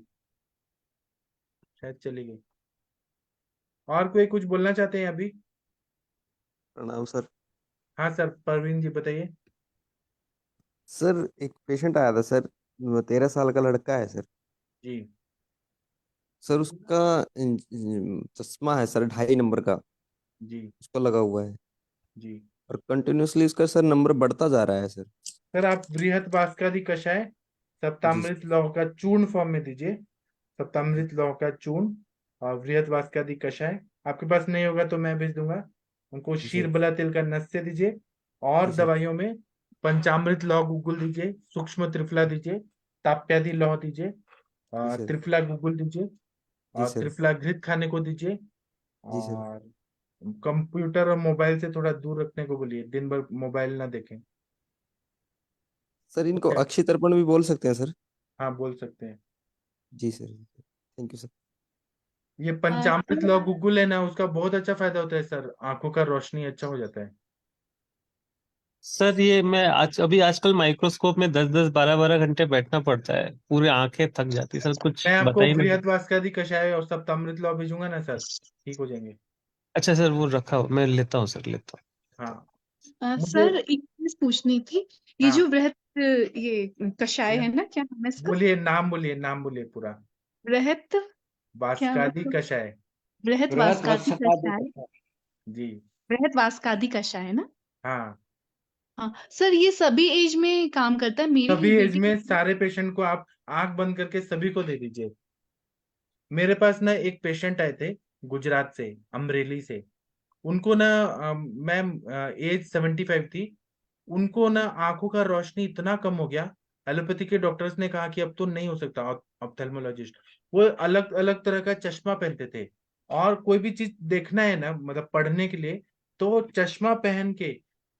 शायद चली गई। और कोई कुछ बोलना चाहते हैं अभी? प्रणाम सर। हाँ सर, परवीन जी बताइए। सर एक पेशेंट आया था सर, 13 साल का लड़का है सर। जी सर उसका चश्मा है सर, 2.5 नंबर का जी उसको लगा हुआ है, जी। और कंटिन्यूअसली उसका सर नंबर बढ़ता जा रहा है सर। सर आप बृहत बास्कादि कषाय जी सप्तामृत लौह का चूर्ण फॉर्म में दीजिए, सप्तामृत लौह का चूर्ण और बृहत बास्कादि कषाय। आपके पास नहीं होगा तो मैं भेज दूंगा। उनको जी सर। शीरबला तिल का नस्य दीजिए, जी और सर। दवाइयों में पंचामृत लौह गुगुल दीजिए, सूक्ष्म त्रिफला दीजिए, ताप्यादि लौह दीजिए, जी सर। त्रिफला गुगुल दीजिए, जी और सर। त्रिफला घृत खाने को दीजिए, जी सर। और कंप्यूटर और मोबाइल से थोड़ा दूर रखने को बोलिए, दिन भर मोबाइल ना देखें। सर इनको ठीक है? अक्षय तर्पण भी बोल सकते हैं सर? हाँ, बोल सकते हैं। जी सर, थैंक यू सर। ये पंचामृत सर लौह गुगुल है ना, उसका बहुत अच्छा फायदा होता है सर, आंखों का रोशनी अच्छा हो जाता है। सर ये मैं आज अभी आजकल माइक्रोस्कोप में 10-10 12-12 घंटे बैठना पड़ता है, पूरी आंखें थक जाती है सर, कुछ मैं आपको बताइए ना। बृहद वास्कादि कषाय और सप्तामृत लौह भेजूंगा ना सर, ठीक हो जाएंगे। अच्छा सर, वो रखा हो, मैं लेता हूँ सर, लेता हाँ, मुझे। सर एक चीज पूछनी थी। ये हाँ, जो वृहत ये कषाय है ना, क्या नाम है इसका? बोलिए, नाम बोलिए, नाम बोलिए पूरा। वृहत क्या वास्कादि मतलब? कषाय। वृहत बृहत वास्कादि वत्सपादी कषाय। कषाय। जी। वृहत वास्कादि कषाय है ना? हाँ, हाँ सर, ये सभी एज में काम करता है। सभी मेरी एज बेटी में को सारे पेशेंट को आप आंख बंद करके सभी को दे दीजिए। मेरे पास ना एक पेशेंट आए थे गुजरात से, अमरेली से। उनको ना मैम एज 75 थी। उनको ना आंखों का रोशनी इतना कम हो गया, एलोपैथी के डॉक्टर्स ने कहा कि अब तो नहीं हो सकता, ऑप्थेल्मोलॉजिस्ट। वो अलग अलग तरह का चश्मा पहनते थे, और कोई भी चीज देखना है ना, मतलब पढ़ने के लिए, तो वो चश्मा पहन के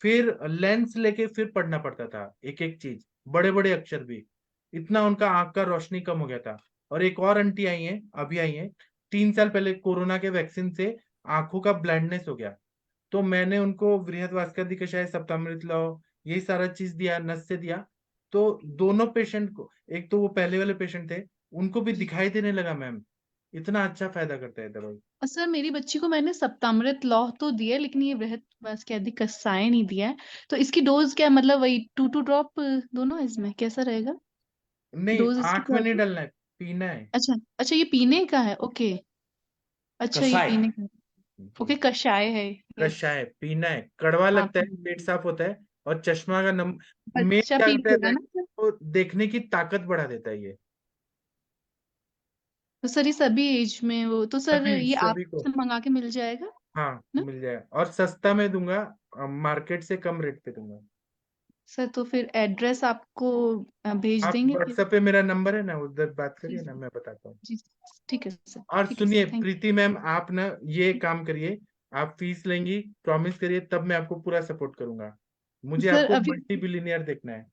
फिर लेंस लेके फिर पढ़ना पड़ता था, एक एक चीज, बड़े बड़े अक्षर भी। इतना उनका आंख का रोशनी कम हो गया था। और एक और आंटी आई है, अभी आई है, 3 साल पहले कोरोना के वैक्सीन से आंखों का ब्लाइंडनेस हो गया। तो मैंने उनको बृहद वास्कादि कषाय, सप्तामृत लौह, यही सारा चीज दिया, नस्य दिया। तो दोनों पेशेंट को, एक तो वो पहले वाले पेशेंट थे, उनको भी जी। दिखाई देने लगा मैम। इतना अच्छा फायदा करता है दवाई। और सर मेरी बच्ची को मैंने सप्तामृत लौह तो दिया है, लेकिन ये वृहत वास्कादि कषाय नहीं दिया है। तो इसकी डोज क्या, मतलब वही 2 ड्रॉप दोनों इसमें कैसा रहेगा? नहीं, डोज इसकी आंख क्या में नहीं होगी? डालना है, पीना है। अच्छा अच्छा, ये पीने का है, ओके। अच्छा, ये कषाय। पीने का है। ओके, कषाय है ये। कषाय पीना है, कड़वा हाँ, लगता है, पेट साफ होता है। और चश्मा का मेन बच्चा क्या पी करता लेगा है, ना सर? तो देखने की ताकत बढ़ा देता है ये। तो सर ये सभी एज में वो तो सर सभी ये आप सभी को। से मंगा के मिल जाएगा हाँ, ना? मिल जाएगा, और सस्ता में दूंगा, मार्केट से कम रेट पे दूंगा। सर तो फिर एड्रेस आपको भेज आप देंगे फिर? व्हाट्सएप पे मेरा नंबर है ना, उधर बात जी करिए ना, मैं बताता हूँ। जी, ठीक है सर, और ठीक है सुनिए सर, थैंक प्रीति मैम, आप ना ये काम करिए, आप फीस लेंगी, प्रॉमिस करिए, तब मैं आपको पूरा सपोर्ट करूंगा। यू मुझे सर। आपको अभी मल्टी बिलियनियर देखना है।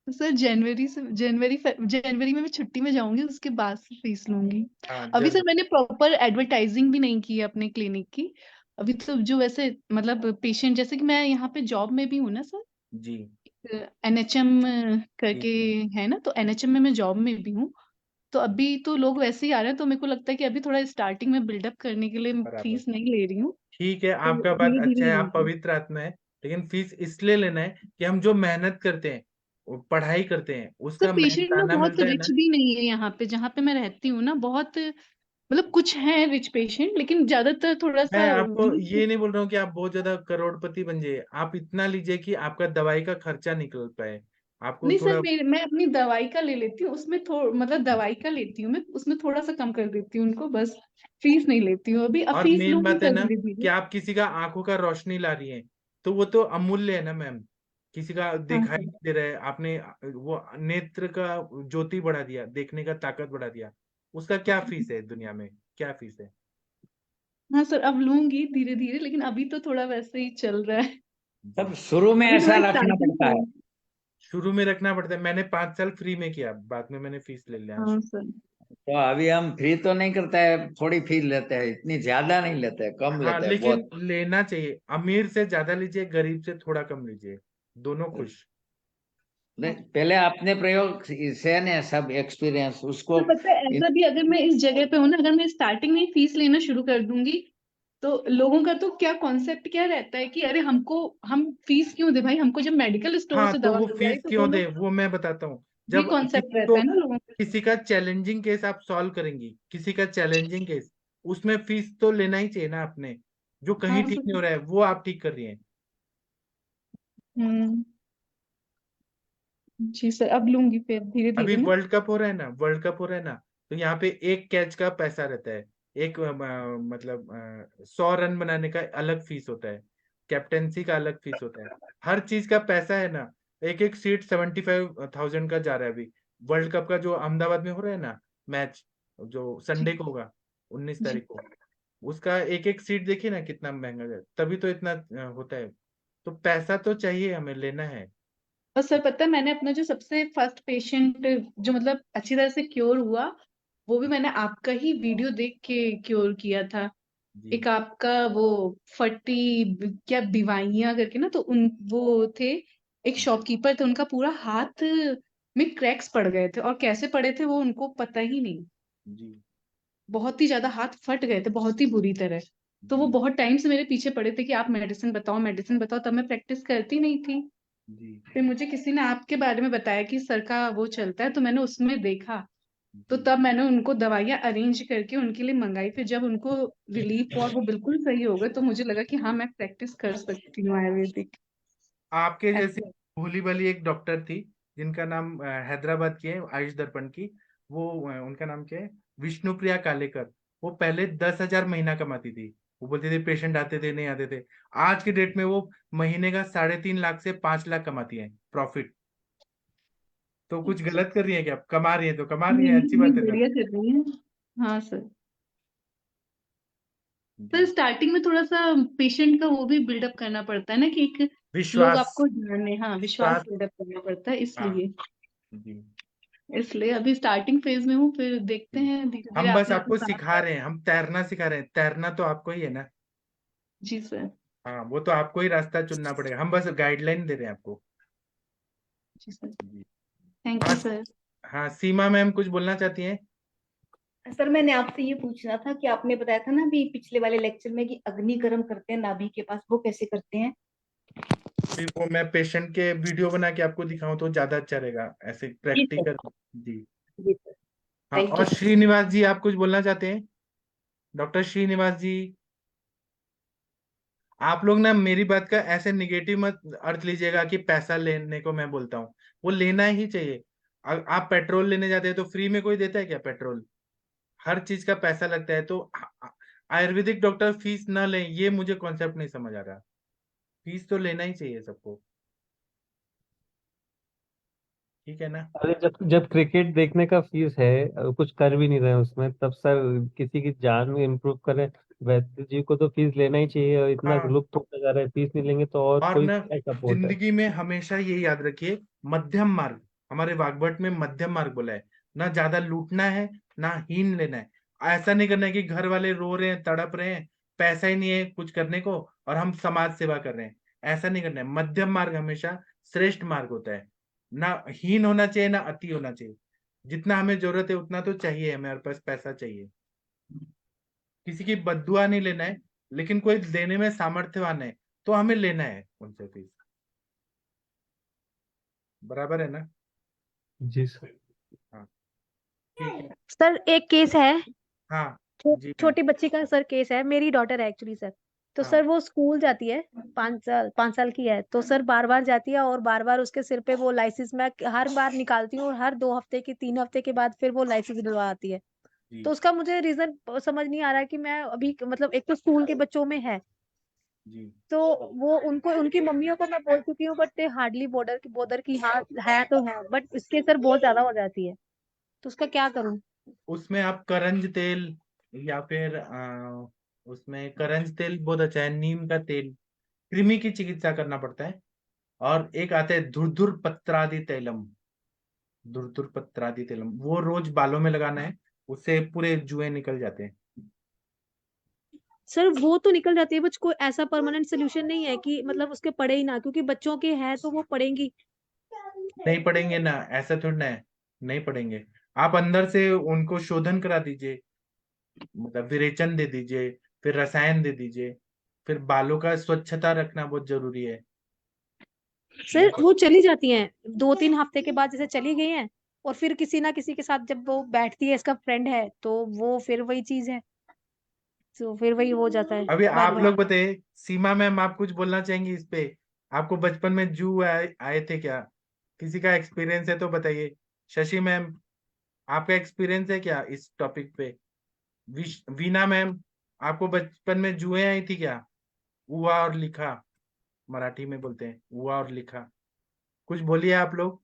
सर जनवरी में मैं छुट्टी में जाऊंगी, उसके बाद से फीस लूंगी। हाँ अभी सर जब मैंने प्रॉपर एडवर्टाइजिंग भी नहीं की है अपने क्लिनिक की। अभी तो जो वैसे मतलब पेशेंट, जैसे कि मैं यहाँ पे जॉब में भी हूँ ना सर, जी एनएचएम ठीक करके है है ना, तो एनएचएम में मैं जॉब में भी हूँ। तो अभी तो लोग वैसे ही आ रहे हैं, तो मेरे को लगता है कि अभी थोड़ा स्टार्टिंग में बिल्डअप करने के लिए बराबर। फीस नहीं ले रही हूँ। ठीक है, तो आपका बात धीरे अच्छा धीरे है, आप लूंगी। पवित्र आत्मा है, लेकिन फीस इसलिए लेना है कि हम जो मेहनत करते हैं, वो पढ़ाई करते हैं, सर उसका पेशेंट ना मेहनताना बहुत मिलता है रिच ना। भी नहीं है यहाँ पे, जहाँ पे मैं रहती हूँ ना, बहुत मतलब कुछ है रिच पेशेंट, लेकिन ज्यादातर थोड़ा मैं सा आपको वीक। ये नहीं बोल रहा हूँ कि आप बहुत ज्यादा करोड़पति बन जाइए, आप इतना लीजिए कि आपका दवाई का खर्चा निकल पाए, आपको नहीं सर, थोड़ा। मैं अपनी दवाई का ले लेती हूँ, उसमें थोड़ा मतलब दवाई का लेती हूँ मैं, उसमें थोड़ा सा कम कर देती हूँ उनको बस। फीस नहीं लेती हूँ अभी, अब और फीस मेन लूंगी बात है सर ना धीरे कि धीरे। आप किसी का आंखों का रोशनी ला रही हैं, तो वो तो अमूल्य है ना मैम। किसी का हाँ दिखाई सर। नहीं दे रहा है, आपने वो नेत्र का ज्योति बढ़ा दिया, देखने का ताकत बढ़ा दिया, उसका क्या फीस है दुनिया में, क्या फीस है। हाँ सर, अब लूंगी धीरे धीरे, लेकिन अभी तो थोड़ा वैसे ही चल रहा है। तब जी शुरू में अभी ऐसा थोड़ा रखना स्टार्टिंग पड़ता पे है। है। शुरू में रखना पड़ता है, मैंने 5 साल फ्री में किया, बाद में मैंने फीस ले लिया। हाँ सर। तो अभी हम फ्री तो नहीं करते हैं, थोड़ी फीस लेते हैं, इतनी ज्यादा नहीं लेते हैं, कम हाँ लेते हैं लेकिन बहुत। लेना चाहिए, अमीर से ज्यादा लीजिए, गरीब से थोड़ा कम लीजिए, दोनों खुश। नहीं, पहले अपने प्रयोग से ने सब एक्सपीरियंस उसको तो पता है, ऐसा भी अगर मैं इस जगह पे हूँ ना, अगर मैं स्टार्टिंग में ही फीस लेना शुरू कर दूंगी, तो लोगों का तो क्या कॉन्सेप्ट क्या रहता है कि अरे हमको, हम फीस क्यों दे भाई, हमको जब मेडिकल स्टोर हाँ से तो दवा वो मिल जाएगी फीस तो वो क्यों दे, लोग, वो मैं बताता हूँ। ये जब कॉन्सेप्ट किसी रहता को, है ना लोगों का। किसी का चैलेंजिंग केस आप सॉल्व करेंगी, किसी का चैलेंजिंग केस, उसमें फीस तो लेना ही चाहिए ना आपने। जो कहीं हाँ ठीक नहीं सर। हो रहा है वो आप ठीक कर रही हैं। हम्म। जी सर, अब लूंगी फिर धीरे अभी धीरे ना। वर्ल्ड कप हो रहा है ना, वर्ल्ड कप हो रहा है ना, तो यहाँ पे एक कैच का पैसा रहता है, एक मतलब 100 रन बनाने का अलग फीस होता है, कैप्टेंसी का अलग फीस होता है, हर चीज का पैसा है ना। एक एक सीट 75,000 का जा रहा है अभी। वर्ल्ड कप का जो अहमदाबाद में हो रहा है ना मैच, जो जी। संडे को होगा, 19 तारीख जी। को, उसका एक एक सीट देखिए ना कितना महंगा है, तभी तो इतना होता है। तो पैसा तो चाहिए, हमें लेना है। और सर पता है, मैंने अपना जो सबसे फर्स्ट पेशेंट जो मतलब अच्छी तरह से क्योर हुआ, वो भी मैंने आपका ही वीडियो देख के क्योर किया था। जी एक आपका वो फटी क्या दिवाइयां करके ना, तो उन वो थे, एक शॉपकीपर थे, उनका पूरा हाथ में क्रैक्स पड़ गए थे, और कैसे पड़े थे वो उनको पता ही नहीं। जी बहुत ही ज्यादा हाथ फट गए थे, बहुत ही बुरी तरह। तो वो जी बहुत टाइम से मेरे पीछे पड़े थे कि आप मेडिसिन बताओ, मेडिसिन बताओ, तब मैं प्रैक्टिस करती नहीं थी। जी फिर मुझे किसी ने आपके बारे में बताया कि सर का वो चलता है, तो मैंने उसमें देखा। तो जी तब मैंने उनको दवाइयाँ अरेंज करके उनके लिए मंगाई, फिर जब उनको रिलीफ हुआ, वो बिल्कुल सही हो गए, तो मुझे लगा कि हाँ मैं प्रैक्टिस कर सकती हूँ आयुर्वेदिक। आपके जैसी ऐसे। भोली भाली एक डॉक्टर थी, जिनका नाम हैदराबाद की है, आयुष दर्पण की। वो उनका नाम क्या है, विष्णुप्रिया कालेकर। वो पहले 10,000 महीना कमाती थी। वो बोलती थी पेशेंट आते थे नहीं आते थे। आज के डेट में वो महीने का 3.5 लाख से 5 लाख कमाती है प्रॉफिट। तो कुछ अच्छा। गलत कर रही है क्या, कमा रही है तो कमा रही नहीं है, नहीं अच्छी नहीं, बात है ना। बढ़िया कर रही है। हाँ सर। जी सर स्टार्टिंग में थोड़ा सा पेशेंट का वो भी बिल्डअप करना पड़ता है ना, कि एक लोग विश्वास। आपको जाने, हाँ विश्वास विश्वास। बिल्डअप करना पड़ता है, हाँ इसलिए। जी इसलिए अभी स्टार्टिंग फेज में हूँ, फिर देखते जी। हैं धीरे धीरे हम आप बस मेरे को आपको साथ सिखा साथ। रहे हैं, हम तैरना सिखा रहे हैं, तैरना तो आपको ही है ना। जी सर। हाँ वो तो आपको ही रास्ता चुनना पड़ेगा, हम बस गाइडलाइन दे रहे हैं आपको। जी सर। जी थैंक हाँ। You sir. हाँ सीमा मैम कुछ बोलना चाहती हैं। सर मैंने आपसे ये पूछना था कि आपने बताया था ना अभी पिछले वाले लेक्चर में कि अग्नि गर्म करते हैं नाभि के पास, वो कैसे करते हैं? फिर वो मैं पेशेंट के वीडियो बना के आपको दिखाऊं तो ज्यादा अच्छा रहेगा, ऐसे जी सर। प्रैक्टिकल। जी जी सर। हाँ, थैंक और यू सर। श्रीनिवास जी आप कुछ बोलना चाहते हैं, डॉक्टर श्रीनिवास जी। आप लोग ना मेरी बात का ऐसे निगेटिव मत अर्थ लीजिएगा कि पैसा लेने को मैं बोलता हूँ, वो लेना ही चाहिए। आप पेट्रोल लेने जाते हैं तो फ्री में कोई देता है क्या पेट्रोल, हर चीज का पैसा लगता है। तो आयुर्वेदिक डॉक्टर फीस ना लें, ये मुझे कॉन्सेप्ट नहीं समझ आ रहा। फीस तो लेना ही चाहिए सबको, ठीक है ना। अरे जब जब क्रिकेट देखने का फीस है, कुछ कर भी नहीं रहे उसमें, तब सर किसी की जान इम्प्रूव करें, वैद्य जी को तो फीस लेना ही चाहिए, और इतना हाँ लुप्त होता जा रहा है, फीस नहीं लेंगे तो और और कोई ना क्या सपोर्ट है। जिंदगी में हमेशा ये याद रखिए, मध्यम मार्ग, हमारे वाग्भट में मध्यम मार्ग बोला है। ना ज्यादा लूटना है, ना हीन लेना है। ऐसा नहीं करना है कि घर वाले रो रहे हैं, तड़प रहे हैं, पैसा ही नहीं है कुछ करने को, और हम समाज सेवा कर रहे हैं। ऐसा नहीं करना है। मध्यम मार्ग हमेशा श्रेष्ठ मार्ग होता है। ना हीन होना चाहिए, ना अति होना चाहिए। जितना हमें जरूरत है उतना तो चाहिए, हमारे पास पैसा चाहिए। किसी की बद्दुआ नहीं लेना है, लेकिन कोई देने में सामर्थ्यवान है तो हमें लेना है उनसे फीस। बराबर है ना? जी सर। हाँ, ठीक है। सर एक केस है, हाँ जी मैम। छोटी बच्ची का सर केस है, मेरी डॉटर है एक्चुअली सर। तो हाँ सर वो स्कूल जाती है, 5 साल की है, तो सर बार बार जाती है और बार बार उसके सिर पे वो लाइसेंस मैं हर बार निकालती हूँ, और हर 2 हफ्ते की 3 हफ्ते के बाद फिर वो लाइसेंस दिलवा आती है। जी तो उसका मुझे रीजन समझ नहीं आ रहा है कि मैं अभी मतलब एक तो स्कूल के बच्चों में है, जी। तो वो उनको उनकी मम्मियों को मैं बोल चुकी हूँ, बट दे हार्डली बॉर्डर की हाँ है तो है, बट इसके सर बहुत ज्यादा हो जाती है, तो उसका क्या करूँ? उसमें आप करंज तेल, या फिर उसमें करंज तेल बहुत अच्छा है, नीम का तेल, कृमि की चिकित्सा करना पड़ता है। और एक आता है धुरधुर पत्रादि तैलम, धुरधुर पत्रादि तैलम, वो रोज बालों में लगाना है, उससे पूरे जुए निकल जाते हैं। सर वो तो निकल जाती है, बट कोई ऐसा परमानेंट सोल्यूशन नहीं है कि मतलब उसके पड़े ही ना, क्योंकि बच्चों के हैं तो वो पड़ेंगी। नहीं पढ़ेंगे ना, ऐसा थोड़ी ना है, नहीं पढ़ेंगे। आप अंदर से उनको शोधन करा दीजिए, मतलब विरेचन दे दीजिए, फिर रसायन दे दीजिए, फिर बालों का स्वच्छता रखना बहुत जरूरी है। सर वो चली जाती हैं 2-3 हफ्ते के बाद, जैसे चली गई हैं, और फिर किसी ना किसी के साथ जब वो बैठती है, इसका फ्रेंड है, तो वो फिर वही चीज है, तो फिर वही हो जाता है अभी बार आप बार। लोग बताइए, सीमा मैम आप कुछ बोलना चाहेंगी इस पे? आपको बचपन में जू आए थे क्या? किसी का एक्सपीरियंस है तो बताइए। शशि मैम, आपका एक्सपीरियंस है क्या इस टॉपिक पे? वीना मैम, आपको बचपन में जुएं आई थी क्या? हुआ और लिखा, मराठी में बोलते हैं हुआ और लिखा। कुछ बोलिए आप लोग।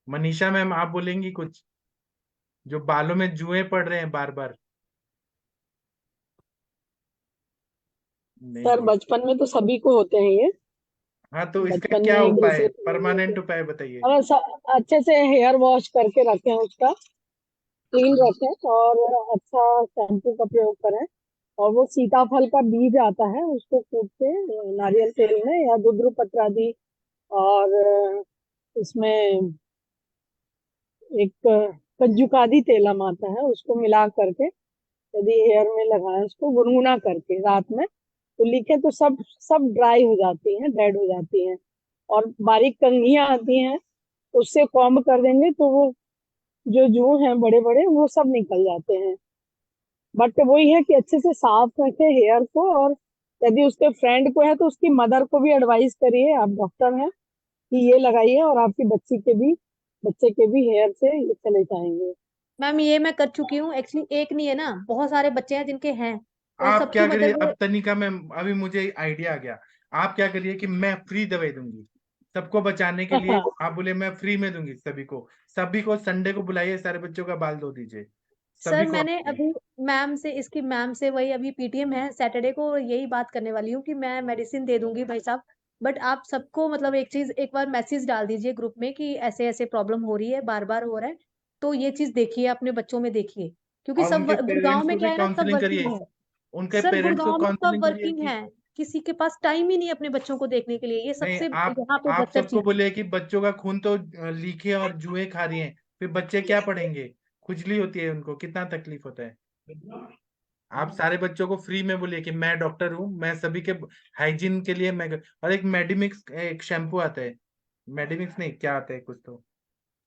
मनीषा मैम, आप बोलेंगी कुछ? जो बालों में जुएं पड़ रहे हैं बार बार। नहीं सर बोल। बचपन में तो सभी को होते हैं ये। हाँ, तो इसका बचपन क्या में एक उपाय है, दूसरे को नहीं होते। परमानेंट उपाय बताइए। और अच्छे से हेयर वॉश करके रखें, उसका क्लीन रखें, और अच्छा शैम्पू का प्रयोग करें। और वो सीताफल का बीज आता है, उसको कूट के नारियल तेल में या दुधरू पत्र आदि, और इसमें एक कज्जुकादी तेलम आता है, उसको मिला करके यदि हेयर में लगाएं, उसको गुनगुना करके रात में तो लिखे तो सब सब ड्राई हो जाती हैं, डेड हो जाती हैं। और बारीक कंघियां आती हैं, उससे कॉम्ब कर देंगे तो वो जो जू हैं बड़े बड़े वो सब निकल जाते हैं। बट वही है कि अच्छे से साफ रखें हेयर को, और यदि उसके फ्रेंड को है तो उसकी मदर को भी एडवाइस करिए, आप डॉक्टर हैं, कि ये लगाइए, और आपकी बच्चे के भी हेयर से ये चले जाएंगे। मैम ये मैं कर चुकी हूँ एक्चुअली, एक नहीं है ना, बहुत सारे बच्चे हैं जिनके हैं, और आप सबकी क्या करिए, मदद। अब तनिका में अभी मुझे आइडिया आ गया। आप क्या करिए कि मैं फ्री दवाई दूंगी सबको बचाने के लिए। आप बोले मैं फ्री में दूंगी सभी को। सभी को संडे को बुलाइए, सारे बच्चों का बाल धो दीजिए, सर सभी को मैंने आप। अभी मैम से वही अभी पीटीएम है सैटरडे को, यही बात करने वाली हूँ कि मैं मेडिसिन दे दूंगी भाई साहब। बट आप सबको मतलब एक चीज, एक बार मैसेज डाल दीजिए ग्रुप में कि ऐसे ऐसे प्रॉब्लम हो रही है, बार बार हो रहा है, तो ये चीज देखिए, अपने बच्चों में देखिए, क्योंकि और सब उनके गुड़गांव पेरेंट्स में को क्या भी है ना, सब काउंसलिंग वर्किंग करिए। है। उनके सर पेरेंट्स को गुड़गांव में सब काउंसलिंग करिए वर्किंग कि है, किसी के पास टाइम ही नहीं है अपने बच्चों को देखने के लिए, ये नहीं, सबसे आप यहाँ पे आप बदतर सबको चीज। बोलिए कि बच्चों का खून तो लीके और जुए खा रही हैं, फिर बच्चे क्या पढ़ेंगे? खुजली होती है उनको, कितना तकलीफ होता है। आप सारे बच्चों को फ्री में बोलिए कि मैं डॉक्टर हूँ, मैं सभी के हाइजीन के लिए मैं। और एक मेडिमिक्स एक शैम्पू आता है, मेडिमिक्स नहीं क्या आता है कुछ तो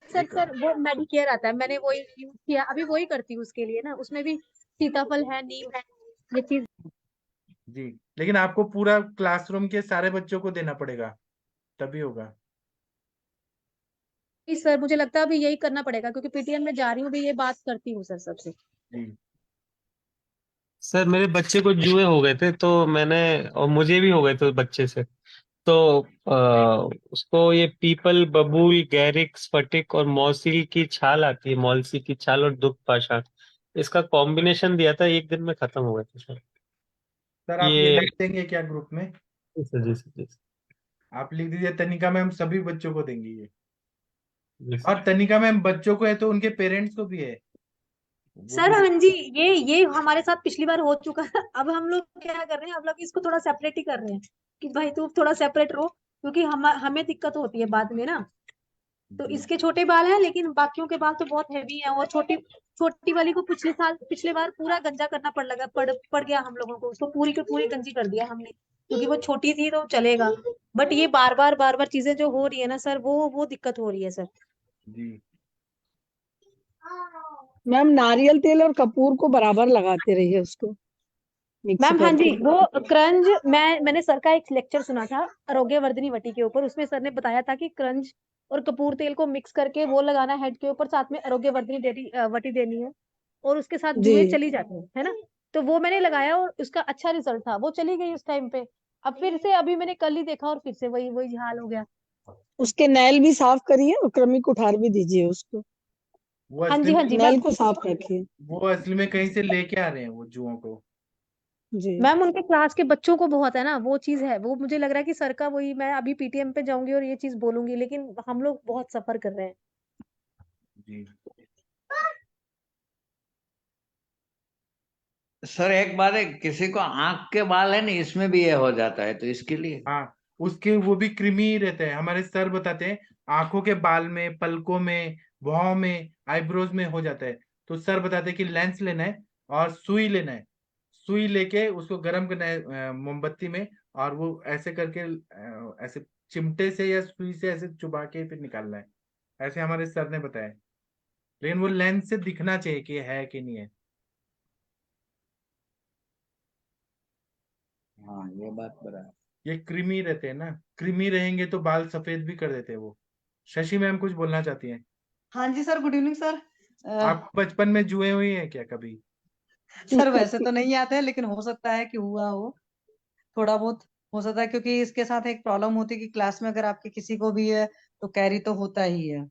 सर एक। सर वो मेडिकेयर आता है, मैंने वही यूज किया, अभी वही करती हूँ उसके लिए ना, उसमें भी सीताफल है, नीम है, ये चीज। जी, लेकिन आपको पूरा क्लासरूम के सारे बच्चों को देना पड़ेगा, तभी होगा। सर मुझे लगता है अभी यही करना पड़ेगा, क्योंकि पीटीएम में जा रही हूँ, भी ये बात करती हूँ सर सबसे। जी सर मेरे बच्चे को जुए हो गए थे, तो मैंने, और मुझे भी हो गए थे बच्चे से, तो उसको ये पीपल, बबूल, गैरिक, स्फटिक और मौसिल की छाल आती है, मौलसी की छाल और दुख पाषाण, इसका कॉम्बिनेशन दिया था, एक दिन में खत्म हो गए थे सर। सर, आप ये ये लिख देंगे क्या ग्रुप में? जी सर, जी सर, जी सर। आप लिख दीजिए तनिका मैम सभी बच्चों को देंगी ये। Yes. और तनिका मैम बच्चों को है तो उनके पेरेंट्स को भी है, वो सर भी। हाँ जी, ये हमारे साथ पिछली बार हो चुका है। अब हम लोग क्या कर रहे हैं, हम लोग इसको थोड़ा सेपरेट ही कर रहे हैं कि भाई तू थोड़ा सेपरेट रहो, क्योंकि हमें दिक्कत होती है बाद में ना। तो जी इसके छोटे बाल हैं, लेकिन बाकियों के बाल तो बहुत हैवी हैं। और छोटी छोटी वाली को पिछले बार पूरा गंजा करना पड़ गया हम लोगों को। उसको पूरी की पूरी गंजी कर दिया हमने, क्योंकि वो छोटी थी तो चलेगा। बट ये बार बार चीजें जो हो रही है ना सर, वो दिक्कत हो रही है सर। जी मैम नारियल तेल और कपूर को बराबर लगाते रहिए, उसको मिक्स मैम हाँ जी, करके। वो क्रंज मैंने सर का एक लेक्चर सुना था आरोग्य वर्धिनी वटी के ऊपर। उसमें सर ने बताया था कि क्रंज और कपूर तेल को मिक्स करके वो लगाना हेड के ऊपर, साथ में आरोग्य वर्धिनी वटी देनी है, और उसके साथ जी। जुएं चली जाती है ना। तो वो मैंने लगाया और उसका अच्छा रिजल्ट था, वो चली गई उस टाइम पे। अब फिर से अभी मैंने कल ही देखा और फिर से वही वही हाल हो गया। उसके नैल भी साफ करिए और क्रमिक उठार भी दीजिए उसको। वो हाँ असली जी हाँ में जी नैल मैम। को साफ रखिए। वो असली में कहीं से लेके आ रहे हैं वो जुओं को। जी। मैम उनके क्लास के बच्चों को बहुत है ना, वो चीज है। वो मुझे लग रहा है कि सर का वही, मैं अभी पीटीएम पे जाऊंगी और ये चीज बोलूंगी, लेकिन हम लोग बहुत सफर कर रहे हैं। जी सर एक बात है, किसी को आंख के बाल है ना, इसमें भी ये हो जाता है, तो इसके लिए हाँ, उसके वो भी कृमि ही रहते हैं। हमारे सर बताते हैं आंखों के बाल में, पलकों में, भौं में, आईब्रोज में हो जाता है। तो सर बताते हैं कि लेंस लेना है और सुई लेना है। सुई लेके उसको गर्म करना है मोमबत्ती में, और वो ऐसे करके ऐसे चिमटे से या सुई से ऐसे चुबा के फिर निकालना है। ऐसे हमारे सर ने बताया। लेकिन वो लेंस से दिखना चाहिए कि है कि नहीं है। हाँ ये बात बराबर। ये कृमि रहते हैं ना, कृमि रहेंगे तो बाल सफेद भी कर देते हैं वो। शशि मैम कुछ बोलना चाहती हैं? हाँ जी सर, गुड इवनिंग सर। आप बचपन में जुए हुई हैं क्या कभी? सर वैसे तो नहीं आते हैं, लेकिन हो सकता है कि हुआ हो, थोड़ा बहुत हो सकता है, क्योंकि इसके साथ एक प्रॉब्लम होती है कि क्लास में अगर आपके किसी को भी है तो कैरी तो होता ही है।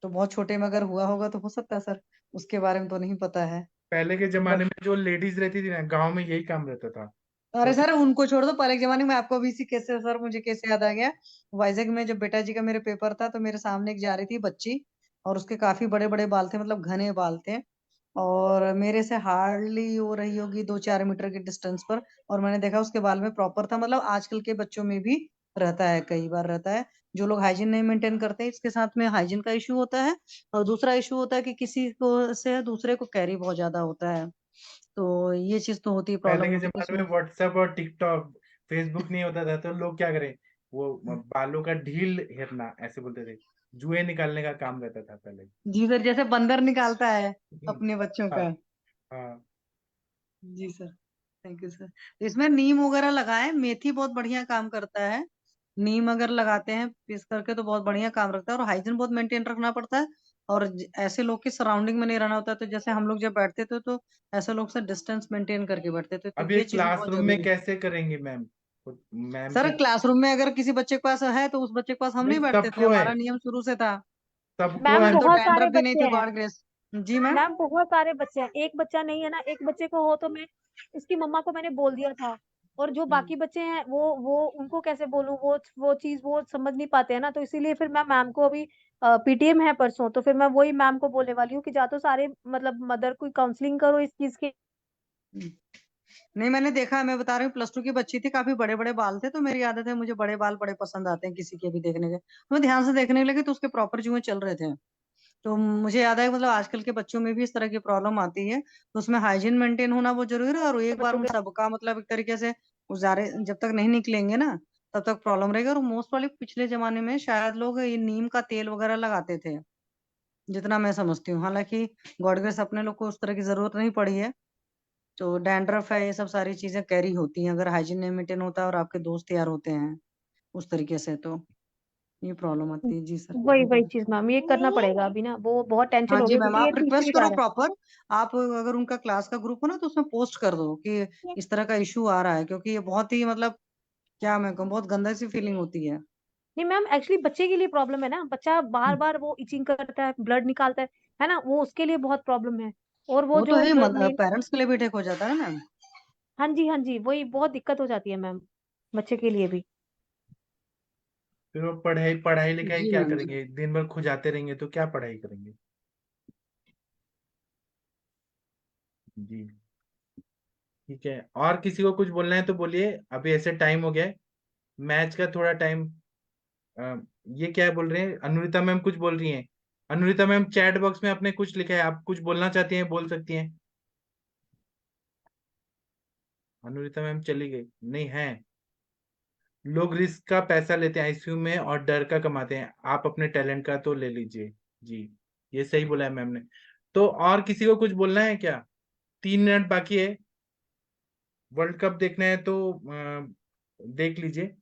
तो बहुत छोटे में अगर हुआ होगा तो हो सकता है सर, उसके बारे में तो नहीं पता है। पहले के जमाने बट में जो लेडीज रहती थी ना, गांव में यही काम रहता था। अरे तो सर उनको छोड़ दो, पहले के जमाने में आपको अभी इसी केस से सर मुझे केस याद आ गया। वाइजैक में जब बेटा जी का मेरे पेपर था, तो मेरे सामने एक जा रही थी बच्ची, और उसके काफी बड़े बड़े बाल थे, मतलब घने बाल थे, और मेरे से हार्डली हो रही होगी 2-4 मीटर के डिस्टेंस पर। और मैंने देखा उसके बाल में प्रॉपर था, मतलब आजकल के बच्चों में भी रहता है, कई बार रहता है। जो लोग हाइजीन नहीं मेंटेन करते हैं, इसके साथ में हाइजीन का इशू होता है, और दूसरा इशू होता है कि किसी को से दूसरे को कैरी बहुत ज्यादा होता है। तो ये चीज तो होती है, पहले प्रॉब्लम के होती है जमाने इसमें। में व्हाट्सएप और टिकटॉक, फेसबुक नहीं होता था, तो लोग क्या करें, वो बालों का ढील हेरना ऐसे बोलते थे। जुए निकालने का काम रहता था पहले। जी सर, जैसे बंदर निकालता है अपने बच्चों हाँ का। हाँ। जी सर, थैंक यू सर। तो इसमें नीम वगैरह लगाएं, मेथी बहुत बढ़िया काम करता है। नीम अगर लगाते हैं पीस करके तो बहुत बढ़िया काम रखता है, और हाइजीन बहुत मेंटेन रखना पड़ता है। और ऐसे लोग की सराउंडिंग में नहीं रहना होता है। तो जैसे हम लोग जब बैठते थे तो ऐसे लोग से डिस्टेंस मेंटेन करके बैठते थे, तो अब ये ये चीजें बहुत क्लासरूम में जरूरी है। कैसे करेंगे मैम? मैम सर के क्लासरूम में अगर किसी बच्चे के पास है तो उस बच्चे के पास हम नहीं, नहीं बैठते थे, सबको है, हमारा नियम शुरू से था। सबको मैम है। हमारे तो बहुत सारे डैंड्रफ भी नहीं बच्चे थी, हैं। God grace. जी मैम। मैम बहुत सारे बच्चे हैं, एक बच्चा नहीं है ना। एक बच्चे को हो तो मैं उसकी मम्मा को मैंने बोल दिया था, और जो बाकी बच्चे हैं वो उनको कैसे बोलूं, वो चीज वो समझ नहीं पाते हैं ना। तो इसीलिए फिर मैं मैम को अभी पीटीएम है परसों, तो फिर मैं वही मैम को बोलने वाली हूँ कि जा तो सारे मतलब मदर को काउंसलिंग करो इस चीज की। नहीं मैंने देखा है, मैं बता रही हूँ, प्लस 2 की बच्ची थी, काफी बड़े बड़े बाल थे, तो मेरी आदत है, मुझे बड़े बाल बड़े पसंद आते हैं किसी के भी देखने के। तो मैं ध्यान से देखने लगी तो उसके प्रॉपर जुएं चल रहे थे। तो मुझे याद है, मतलब आजकल के बच्चों में भी इस तरह की प्रॉब्लम आती है, तो उसमें हाइजीन मेंटेन होना बहुत जरूरी है। और एक बार बच्चों उन के सबका मतलब एक तरीके से गुजारे, जब तक नहीं निकलेंगे ना तब तक प्रॉब्लम रहेगी। और मोस्ट वाली पिछले जमाने में शायद लोग ये नीम का तेल वगैरह लगाते थे, जितना मैं समझती हूँ। हालांकि गॉड ग्रेस अपने लोग को उस तरह की जरूरत नहीं पड़ी है। तो डैंड्रफ है, ये सब सारी चीजें कैरी होती हैं अगर हाइजीन नहीं मेंटेन होता है और आपके दोस्त यार होते हैं उस तरीके से, तो ये प्रॉब्लम आती है। जी सर। वही वही चीज मैम, ये करना पड़ेगा अभी ना, वो बहुत टेंशन हाँ हो जी रही है मैम, क्योंकि ये आप रिक्वेस्ट तीसरी करो बार है। प्रॉपर। आप अगर उनका क्लास का ग्रुप हो ना तो उसमें पोस्ट कर दो कि इस तरह का इशू आ रहा है, क्योंकि ये बहुत ही मतलब क्या मैं कहूँ, बहुत गंदा सी फीलिंग होती है। नहीं मैम, एक्चुअली बच्चे के लिए प्रॉब्लम है ना, बच्चा बार बार वो इचिंग करता है, ब्लड निकालता है ना, वो उसके लिए बहुत प्रॉब्लम है। और वो वो तो जो है, मेन, पेरेंट्स के लिए भी ठीक हो जाता है मैम। हाँ जी हाँ जी, वही बहुत दिक्कत हो जाती है मैम, बच्चे के लिए भी। फिर वो पढ़ाई पढ़ाई लिखाई जी क्या मैम जी। करेंगे? दिन भर खुजाते रहेंगे तो क्या पढ़ाई करेंगे? जी ठीक है, और किसी को कुछ बोलना है तो बोलिए, अभी ऐसे टाइम हो गया है, मैच का थोड़ा टाइम। ये क्या बोल रहे हैं? अनुरिता मैम कुछ बोल रही हैं। अनुरिता मैम चैट बॉक्स में आपने कुछ लिखा है, आप कुछ बोलना चाहती हैं, बोल सकती हैं। अनुरिता मैम चली गई नहीं है। लोग रिस्क का पैसा लेते हैं आईसीयू में और डर का कमाते हैं, आप अपने टैलेंट का तो ले लीजिए। जी ये सही बोला है मैम ने। तो और किसी को कुछ बोलना है क्या? 3 मिनट बाकी है, वर्ल्ड कप देखना है तो देख लीजिए।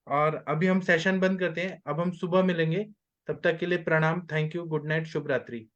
और अभी हम सेशन बंद करते हैं, अब हम सुबह मिलेंगे। तब तक के लिए प्रणाम, थैंक यू, गुड नाइट, शुभ रात्रि।